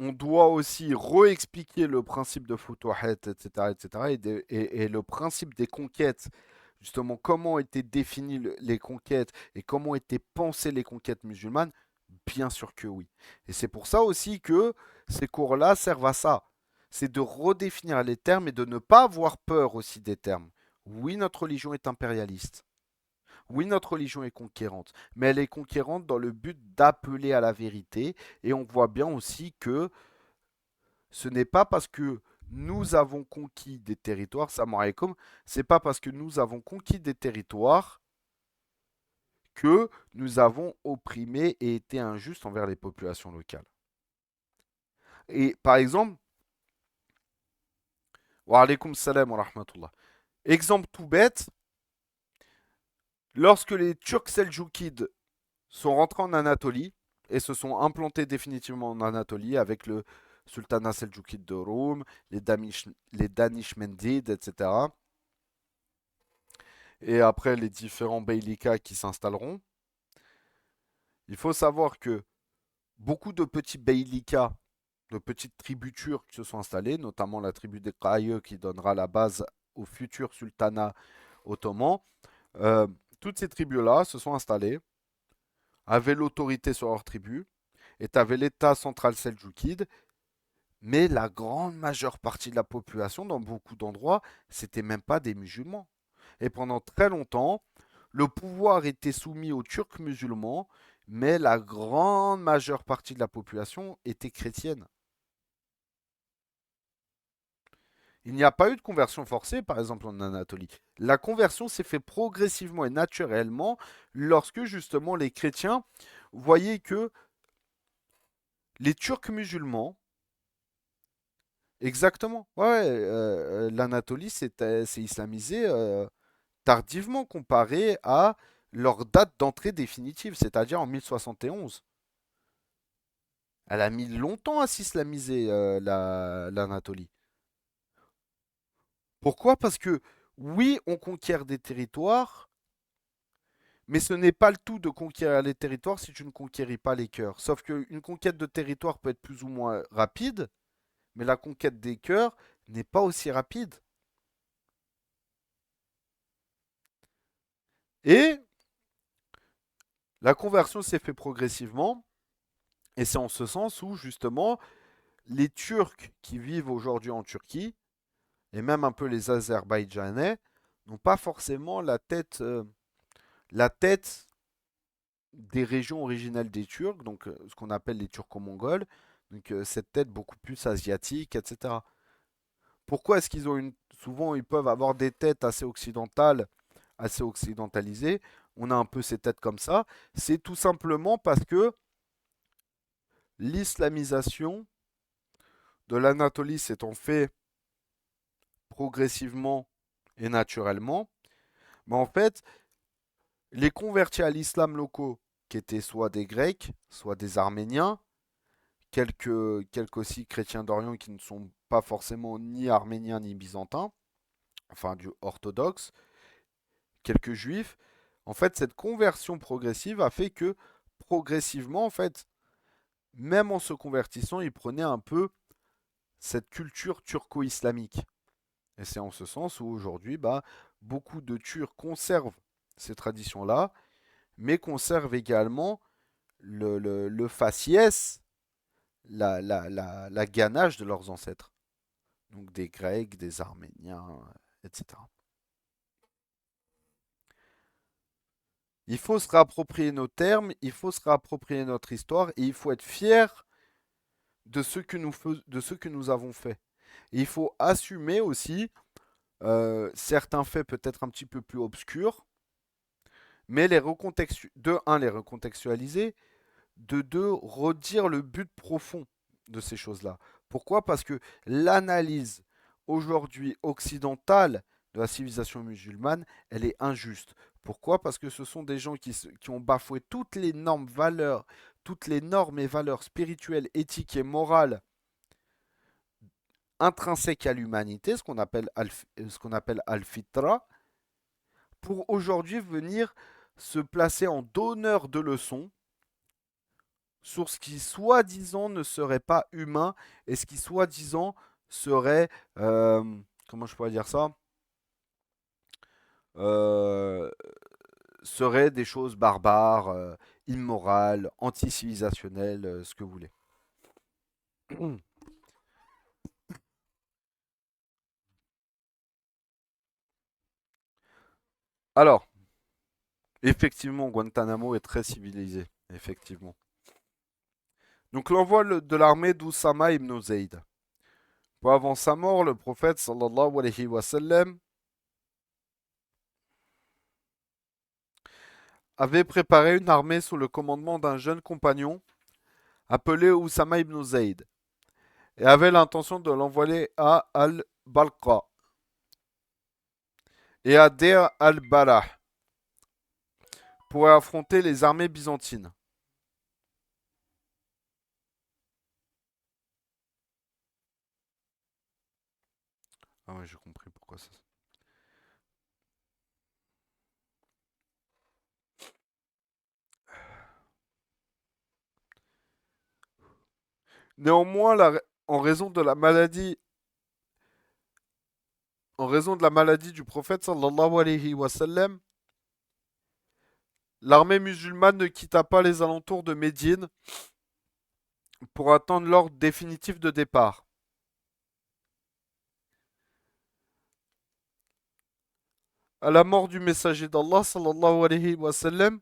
on doit aussi réexpliquer le principe de Futuhat, etc., etc., et le principe des conquêtes, justement, comment étaient définies les conquêtes et comment étaient pensées les conquêtes musulmanes? Bien sûr que oui. Et c'est pour ça aussi que ces cours-là servent à ça. C'est de redéfinir les termes et de ne pas avoir peur aussi des termes. Oui, notre religion est impérialiste. Oui, notre religion est conquérante, mais elle est conquérante dans le but d'appeler à la vérité. Et on voit bien aussi que ce n'est pas parce que nous avons conquis des territoires, salam alaikum, c'est pas parce que nous avons conquis des territoires que nous avons opprimé et été injustes envers les populations locales. Et par exemple, wa alaykoum salam wa rahmatullah. Exemple tout bête, lorsque les Turcs seldjoukides sont rentrés en Anatolie et se sont implantés définitivement en Anatolie avec le sultanat seldjoukide de Rome, les Danishmendides, etc. et après les différents beylikas qui s'installeront. Il faut savoir que beaucoup de petits beylikas, de petites tribus turques se sont installées, notamment la tribu des Kayeux qui donnera la base au futur sultanat ottoman. Euh, Toutes ces tribus-là se sont installées, avaient l'autorité sur leur tribu, et avaient l'État central seldjoukide, mais la grande majeure partie de la population, dans beaucoup d'endroits, c'était même pas des musulmans. Et pendant très longtemps, le pouvoir était soumis aux Turcs musulmans, mais la grande majeure partie de la population était chrétienne. Il n'y a pas eu de conversion forcée, par exemple, en Anatolie. La conversion s'est faite progressivement et naturellement lorsque, justement, les chrétiens voyaient que les Turcs musulmans, exactement, ouais, l'Anatolie s'est islamisée tardivement comparé à leur date d'entrée définitive, c'est-à-dire en 1071. Elle a mis longtemps à s'islamiser, l'Anatolie. Pourquoi? Parce que oui, on conquiert des territoires, mais ce n'est pas le tout de conquérir les territoires si tu ne conquéris pas les cœurs. Sauf qu'une conquête de territoire peut être plus ou moins rapide, mais la conquête des cœurs n'est pas aussi rapide. Et la conversion s'est faite progressivement, et c'est en ce sens où justement les Turcs qui vivent aujourd'hui en Turquie, et même un peu les Azerbaïdjanais, n'ont pas forcément la tête des régions originales des Turcs, donc ce qu'on appelle les Turco-Mongols, donc cette tête beaucoup plus asiatique, etc. Pourquoi est-ce qu'ils ont une... Souvent, ils peuvent avoir des têtes assez occidentales, assez occidentalisées. On a un peu ces têtes comme ça. C'est tout simplement parce que l'islamisation de l'Anatolie s'étant fait progressivement et naturellement, mais en fait, les convertis à l'islam locaux, qui étaient soit des Grecs, soit des Arméniens, quelques aussi chrétiens d'Orient qui ne sont pas forcément ni arméniens ni byzantins, enfin du orthodoxe, quelques juifs. En fait, cette conversion progressive a fait que progressivement, en fait, même en se convertissant, ils prenaient un peu cette culture turco-islamique. Et c'est en ce sens où aujourd'hui, bah, beaucoup de Turcs conservent ces traditions-là, mais conservent également le faciès, la ganache de leurs ancêtres. Donc des Grecs, des Arméniens, etc. Il faut se réapproprier nos termes, il faut se réapproprier notre histoire et il faut être fier de ce que nous avons fait. Et il faut assumer aussi certains faits peut-être un petit peu plus obscurs, mais de un, les recontextualiser, de deux, redire le but profond de ces choses-là. Pourquoi? Parce que l'analyse aujourd'hui occidentale de la civilisation musulmane, elle est injuste. Pourquoi? Parce que ce sont des gens qui ont bafoué toutes les normes et valeurs spirituelles, éthiques et morales intrinsèques à l'humanité, ce qu'on appelle al-fitra, pour aujourd'hui venir se placer en donneur de leçons sur ce qui soi-disant ne serait pas humain et ce qui soi-disant serait, comment je pourrais dire ça, Euh, serait des choses barbares, immorales, anti-civilisationnelles, ce que vous voulez. Alors, effectivement, Guantanamo est très civilisé, effectivement. Donc l'envoi de l'armée d'Oussama ibn Zayd. Peu avant sa mort, le prophète sallallahu alayhi wa sallam avait préparé une armée sous le commandement d'un jeune compagnon appelé Oussama ibn Zayd et avait l'intention de l'envoyer à Al-Balqa et à Der al-Balah pour affronter les armées byzantines. Ah ouais, j'ai compris pourquoi ça. Néanmoins, en raison de la maladie, en raison de la maladie du prophète sallallahu alayhi wa sallam, l'armée musulmane ne quitta pas les alentours de Médine pour attendre l'ordre définitif de départ. À la mort du messager d'Allah sallallahu alayhi wa sallam,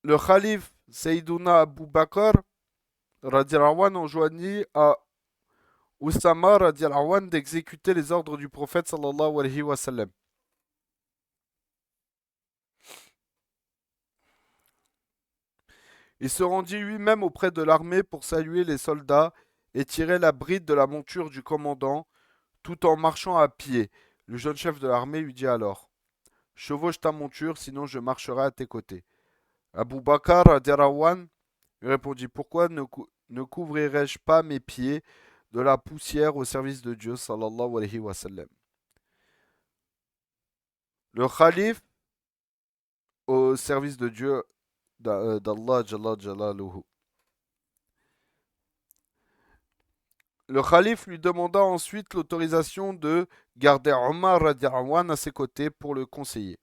le calife Sayyiduna Abu Bakr radiallahu anhu enjoignit à Oussama radiallahu anhu d'exécuter les ordres du prophète sallallahu alayhi wa sallam. Il se rendit lui-même auprès de l'armée pour saluer les soldats et tirer la bride de la monture du commandant tout en marchant à pied. Le jeune chef de l'armée lui dit alors: chevauche ta monture, sinon je marcherai à tes côtés. Abu Bakr radiallahu lui répondit: pourquoi ne couvrirais-je pas mes pieds de la poussière au service de Dieu sallallahu alayhi wa sallam. Le calife au service de Dieu d'Allah Jalla Jalaluhu. Le calife lui demanda ensuite l'autorisation de garder Omar radiallahu anhu à ses côtés pour le conseiller.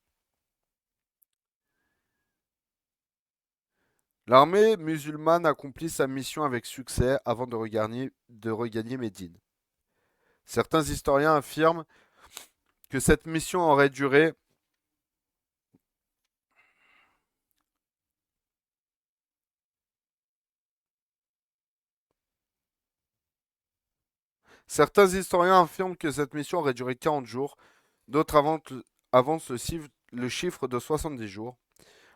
L'armée musulmane accomplit sa mission avec succès avant de regagner Médine. Certains historiens affirment que cette mission aurait duré. Certains historiens affirment que cette mission aurait duré 40 jours, d'autres avancent le chiffre de 70 jours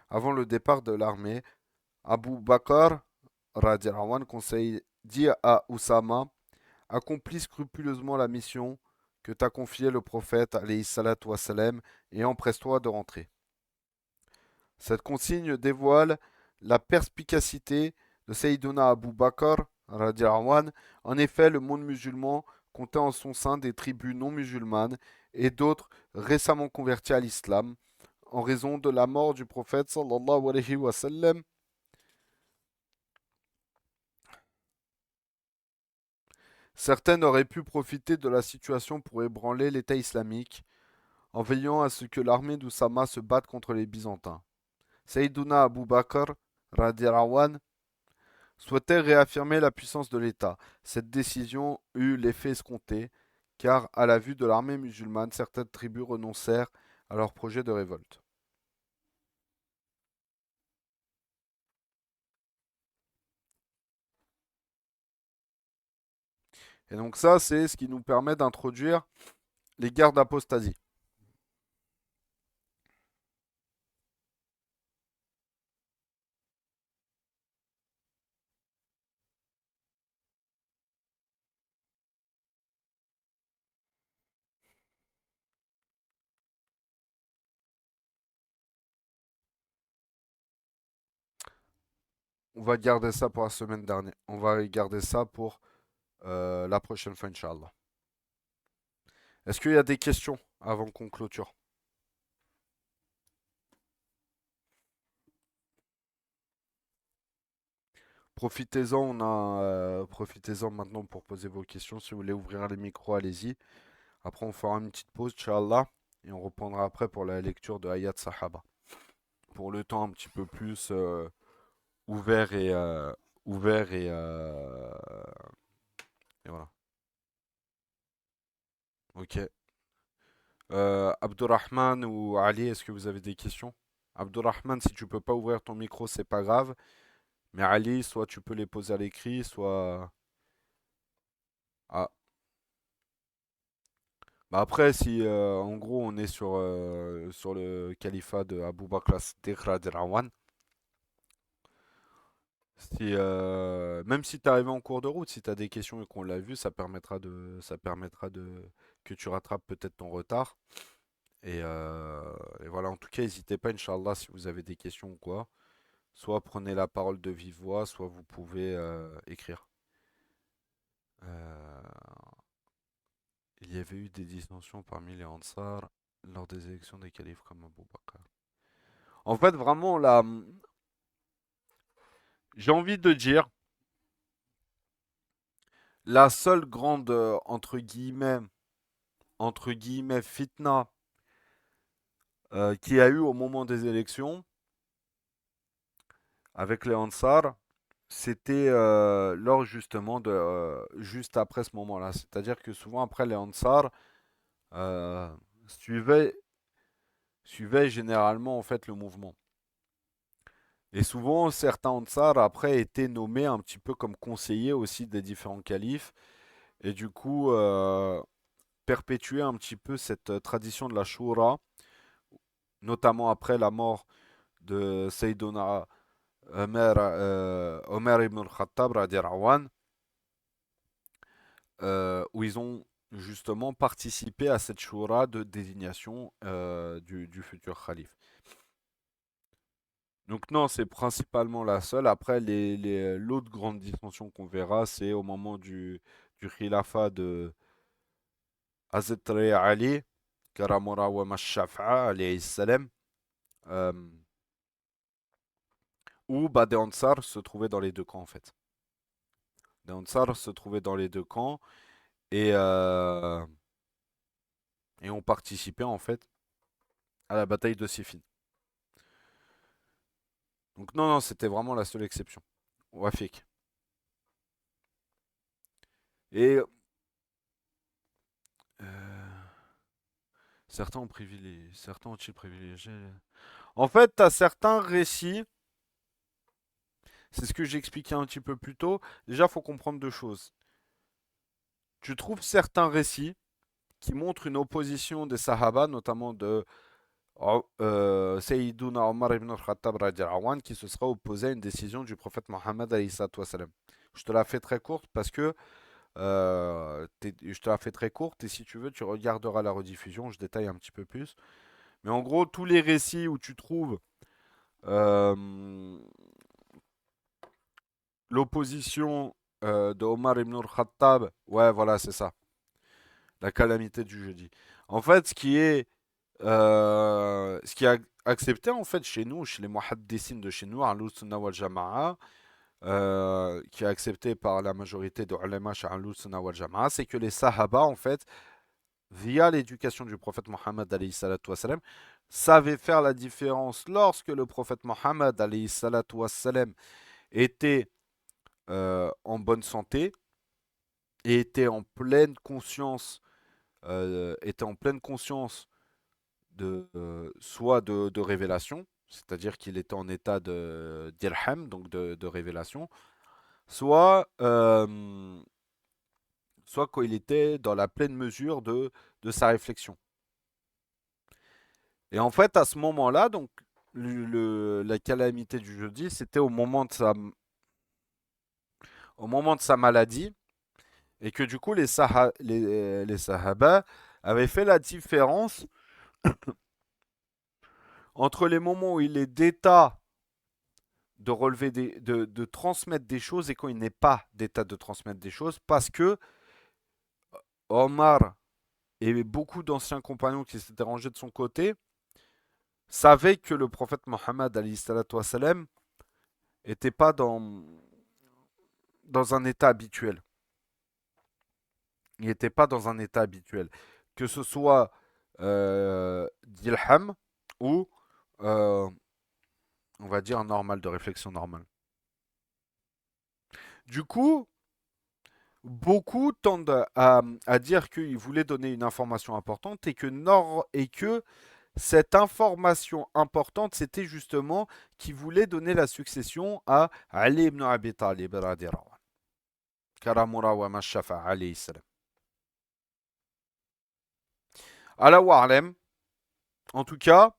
avant le départ de l'armée. Abu Bakr radiallahu anhu dit à Oussama: accomplis scrupuleusement la mission que t'a confiée le prophète alayhi salatu wassalam, et empresse-toi de rentrer. Cette consigne dévoile la perspicacité de Sayyiduna Abu Bakr radiallahu anhu. En effet, le monde musulman comptait en son sein des tribus non musulmanes et d'autres récemment convertis à l'islam en raison de la mort du prophète sallallahu alayhi wa sallam. Certaines auraient pu profiter de la situation pour ébranler l'État islamique en veillant à ce que l'armée d'Oussama se batte contre les Byzantins. Sayyiduna Abu Bakr radiallahu anhu souhaitait réaffirmer la puissance de l'État. Cette décision eut l'effet escompté, car à la vue de l'armée musulmane, certaines tribus renoncèrent à leur projet de révolte. Et donc ça, c'est ce qui nous permet d'introduire les guerres d'apostasie. On va garder ça pour la semaine dernière. On va garder ça pour la prochaine fois, Inch'Allah. Est-ce qu'il y a des questions avant qu'on clôture? Profitez-en maintenant pour poser vos questions. Si vous voulez ouvrir les micros, allez-y. Après, on fera une petite pause, Inch'Allah, et on reprendra après pour la lecture de Hayat Sahaba. Pour le temps un petit peu plus ouvert ouvert et voilà. Ok. Abdurrahman ou Ali, est-ce que vous avez des questions? Abdurrahman, si tu peux pas ouvrir ton micro, c'est pas grave. Mais Ali, soit tu peux les poser à l'écrit, soit. Ah. Bah après, si en gros on est sur le califat de Abu Bakr as-Siddiq radhiyallahu anhu, si, même si tu arrivé en cours de route, si tu as des questions et qu'on l'a vu, ça permettra de que tu rattrapes peut-être ton retard. Et voilà, en tout cas, n'hésitez pas, Inch'Allah, si vous avez des questions ou quoi. Soit prenez la parole de vive voix, soit vous pouvez écrire. Euh, il y avait eu des dissensions parmi les Ansar lors des élections des califes comme Abu Bakr. En fait, vraiment, J'ai envie de dire, la seule grande, entre guillemets, fitna qu'il y a eu au moment des élections avec les Ansar, c'était lors justement de juste après ce moment-là. C'est-à-dire que souvent après les Ansar euh, suivaient, suivaient généralement en fait le mouvement. Et souvent certains Ansar après étaient nommés un petit peu comme conseillers aussi des différents califes et du coup perpétuer un petit peu cette tradition de la Shura, notamment après la mort de Sayyiduna Omer ibn al-Khattab, radiallahu anhu, où ils ont justement participé à cette shura de désignation du futur calife. Donc non, c'est principalement la seule. Après, l'autre grande dissension qu'on verra, c'est au moment du khilafat de Hazrat Ali, Karamura wa Mashafa, alayhi salam, euh, où bah, des Ansar se trouvaient dans les deux camps en fait. Des Ansar se trouvaient dans les deux camps et, euh, et ont participé en fait à la bataille de Siffin. Donc non, non, c'était vraiment la seule exception. Wafik. Et certains ont-ils privilégié. En fait, tu as certains récits, c'est ce que j'expliquais un petit peu plus tôt. Déjà, il faut comprendre deux choses. Tu trouves certains récits qui montrent une opposition des Sahaba, notamment de Sayyiduna Omar ibn al-Khattab radiallahu anhu, qui se sera opposé à une décision du prophète Mohammed alayhi salatu wassalam. Je te la fais très courte parce que je te la fais très courte et si tu veux, tu regarderas la rediffusion, je détaille un petit peu plus. Mais en gros, tous les récits où tu trouves euh, l'opposition de Omar ibn al-Khattab, ouais, voilà, c'est ça, la calamité du jeudi. En fait, ce qui est accepté en fait chez nous, chez les muhaddissines de chez nous, Ahlus Sunnah wal Jama'a, qui est accepté par la majorité de ulama chez Ahlus Sunnah wal Jama'a, c'est que les Sahaba en fait via l'éducation du prophète Mohammed alayhi salatu wassalam, savait faire la différence lorsque le prophète Mohammed alayhi salatu wassalam était en bonne santé et était en pleine conscience de soit de révélation, c'est-à-dire qu'il était en état de d'ilham, donc de révélation, soit soit quand il était dans la pleine mesure de sa réflexion. Et en fait, à ce moment-là, donc, la calamité du jeudi, c'était au moment de sa maladie, et que du coup, les Sahaba avaient fait la différence entre les moments où il est d'état de relever de transmettre des choses et quand il n'est pas d'état de transmettre des choses, parce que Omar et beaucoup d'anciens compagnons qui s'étaient rangés de son côté savaient que le prophète Mohammed n'était pas dans un état habituel. Il n'était pas dans un état habituel. Que ce soit d'ilham ou, euh, on va dire, normal, de réflexion normale. Du coup, beaucoup tendent à dire qu'il voulait donner une information importante et que cette information importante, c'était justement qu'il voulait donner la succession à Ali ibn Abi Talib, Karamura wa Mashafa, alayhi salam. Allah wa'alem, en tout cas,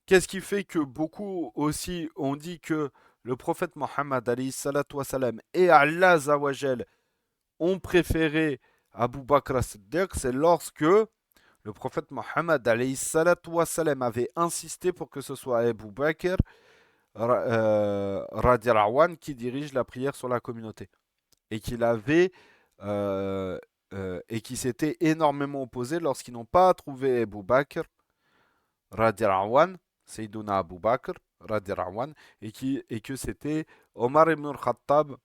qu'est-ce qui fait que beaucoup aussi ont dit que le prophète Mohammed et Allah Zawajel ont préféré Abu Bakr as-Siddiq, c'est lorsque le prophète Mohammed avait insisté pour que ce soit Abu Bakr radiallahu anhu, qui dirige la prière sur la communauté et qu'il avait et qui s'était énormément opposé lorsqu'ils n'ont pas trouvé Abu Bakr radiallahu anhu, Sayyiduna Abu Bakr radiallahu anhu, et que c'était Omar ibn al-Khattab,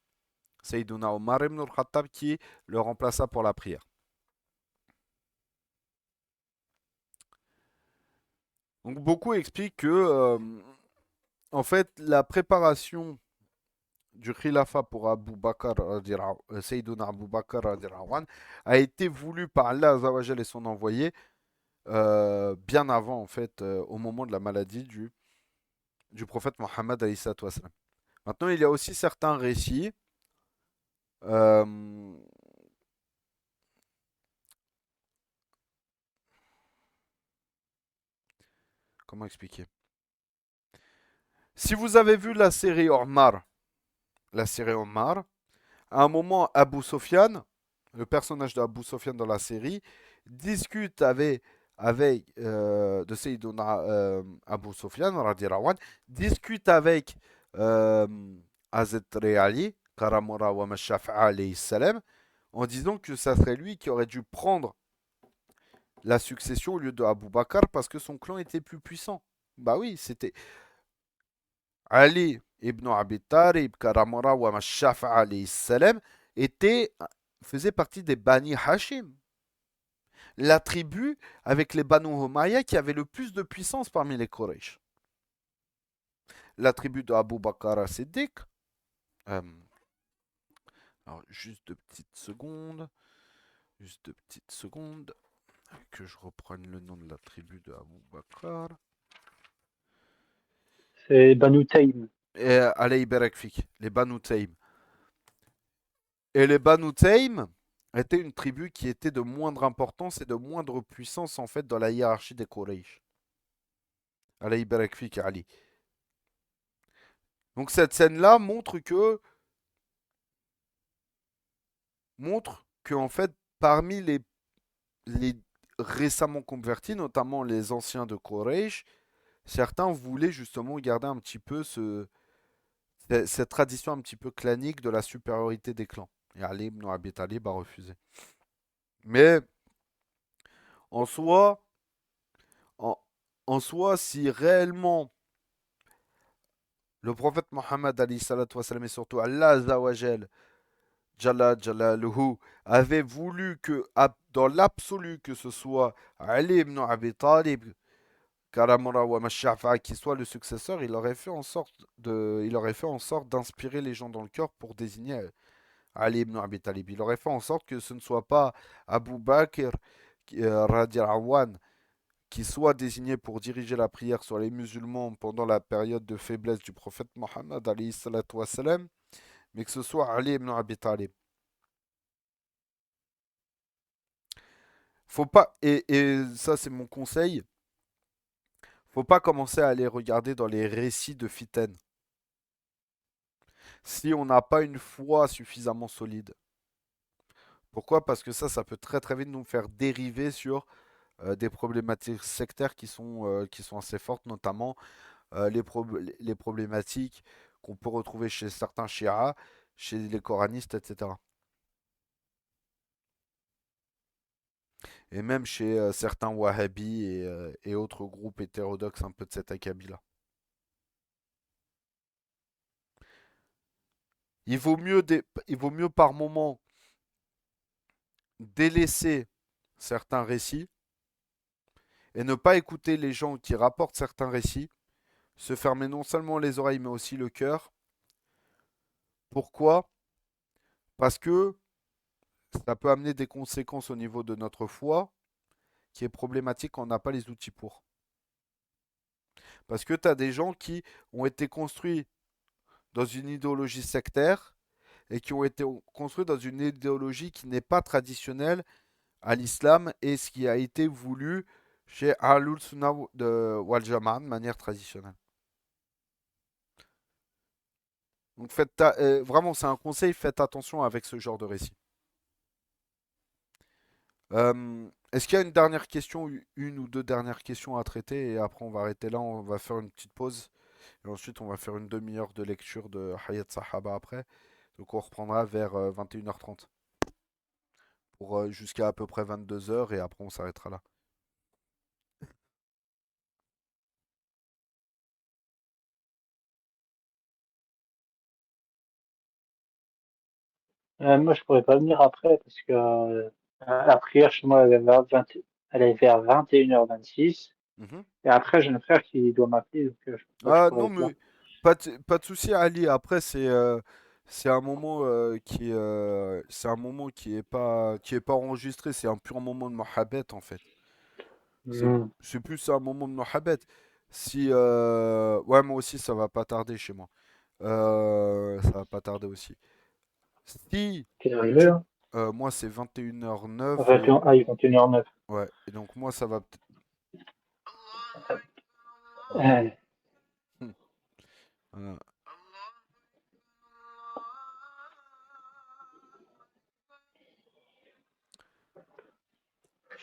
Sayyiduna Omar ibn al-Khattab, qui le remplaça pour la prière. Donc beaucoup expliquent que, en fait, la préparation du khilafa pour Abu Bakr, Sayyiduna Abu Bakr radiallahu anhu, a été voulue par Allah Azawajal et son envoyé bien avant, en fait, au moment de la maladie du prophète Mohammed alayhi salatu wassalam. Maintenant, il y a aussi certains récits. euh, Comment expliquer? Si vous avez vu la série Omar, à un moment, Abu Sofyan, le personnage d'Abu Sofyan dans la série, discute de Sayyiduna Abu Sofyan, radiallahu anhu, discute avec euh, Hazrat Ali, Karamura wa Mashafa'a alayhi salam, en disant que ça serait lui qui aurait dû prendre la succession au lieu de Abu Bakr parce que son clan était plus puissant. Bah oui, c'était Ali ibn Abi Talib, Karamura wa Mashafa'a alayhi salam, était, faisait partie des Bani Hashim, la tribu avec les Banu Umayya qui avait le plus de puissance parmi les Quraysh. La tribu de Abu Bakr Siddiq. euh, alors, juste deux petites secondes, que je reprenne le nom de la tribu de Abu Bakr. C'est Banu Taym. Et Alay Berekfik, les Banu Taym. Et les Banu Taym étaient une tribu qui était de moindre importance et de moindre puissance en fait dans la hiérarchie des Quraysh. Alay Berekfik Ali. Donc cette scène-là montre que en fait parmi les récemment convertis, notamment les anciens de Quraysh, certains voulaient justement garder un petit peu cette tradition un petit peu clanique de la supériorité des clans. Et Ali ibn Abi Talib a refusé. Mais en soi, en, en soi, si réellement le prophète Mohammed Ali salatu wassalam, et surtout Allah Azawajal, Jalla Jalaluhu, avait voulu que, dans l'absolu, que ce soit Ali ibn Abi Talib, Karamura wa Mashafa, qui soit le successeur, il aurait fait en sorte d'inspirer les gens dans le cœur pour désigner Ali ibn Abi Talib. Il aurait fait en sorte que ce ne soit pas Abu Bakr radiallahu anhu, qui soit désigné pour diriger la prière sur les musulmans pendant la période de faiblesse du prophète Mohammed alayhi salatu wassalam, mais que ce soit Ali ibn Abi Talib. Faut pas, et ça c'est mon conseil, faut pas commencer à aller regarder dans les récits de Fiten si on n'a pas une foi suffisamment solide. Pourquoi? Parce que ça peut très très vite nous faire dériver sur des problématiques sectaires qui sont assez fortes, notamment les problématiques qu'on peut retrouver chez certains chiites, chez les coranistes, etc. Et même chez certains wahhabis et autres groupes hétérodoxes un peu de cet acabit-là. Il vaut mieux par moment délaisser certains récits et ne pas écouter les gens qui rapportent certains récits, se fermer non seulement les oreilles mais aussi le cœur. Pourquoi? Parce que ça peut amener des conséquences au niveau de notre foi qui est problématique quand on n'a pas les outils pour. Parce que tu as des gens qui ont été construits dans une idéologie sectaire et qui ont été construits dans une idéologie qui n'est pas traditionnelle à l'islam et ce qui a été voulu chez Ahlul Sunnah wal Jama'a de manière traditionnelle. Donc vraiment, c'est un conseil, faites attention avec ce genre de récit. Est-ce qu'il y a une dernière question, une ou deux dernières questions à traiter et après on va arrêter là, on va faire une petite pause et ensuite on va faire une demi-heure de lecture de Hayat Sahaba après. Donc on reprendra vers 21h30 pour jusqu'à à peu près 22h et après on s'arrêtera là. Moi, je pourrais pas venir après parce que la prière chez moi, elle est vers 21h26. Mhm. Et après, j'ai un frère qui doit m'appeler, donc je pense pas que je Ah pourrais non, être là. mais pas de souci, Ali. Après, c'est un moment c'est un moment qui est pas enregistré. C'est un pur moment de mohabbat en fait. C'est Hmm. c'est plus un moment de mohabbat. Si ouais, moi aussi, ça va pas tarder chez moi. Ça va pas tarder aussi. Si Quelle heure il est tu là? moi c'est 21h09 et 21, ah, ils vont tenir 9. ouais, et donc moi ça va peut-être. Euh, Voilà. Ok.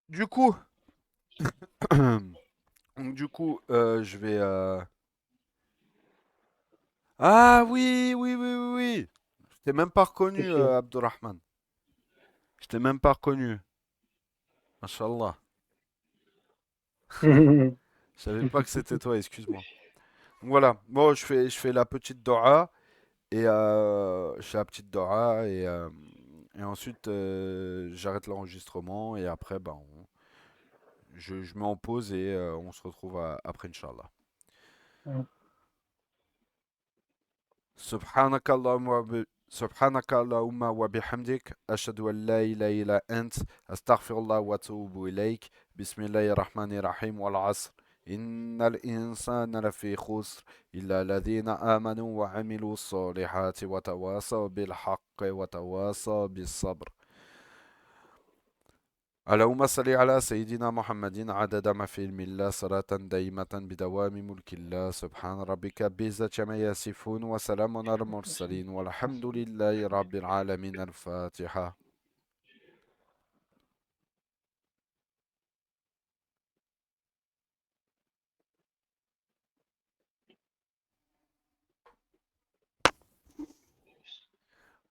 Du coup, donc, du coup, je vais. Ah oui, oui, oui, oui, oui. Je t'ai même pas reconnu, qu'est-ce qu'il Abdurrahman. Je t'ai même pas reconnu. Mashallah. y a? Je savais pas que c'était toi, excuse-moi. Donc voilà, moi je fais la petite doha je fais la petite doha et ensuite j'arrête l'enregistrement et après je mets en pause et on se retrouve après Inch'Allah. سبحانك اللهم وبحمدك أشهد أن لا إله إلا أنت أستغفر الله وأتوب إليك بسم الله الرحمن الرحيم والعصر إن الإنسان لفي خسر إلا الذين آمنوا وعملوا الصالحات وتواصوا بالحق وتواصوا بالصبر اللهم صل على سيدنا محمد عدد ما في علم الله صلاة دائمة بدوام ملك الله سبحان ربك بعزة ما يصفون وسلام على المرسلين والحمد لله رب العالمين الفاتحة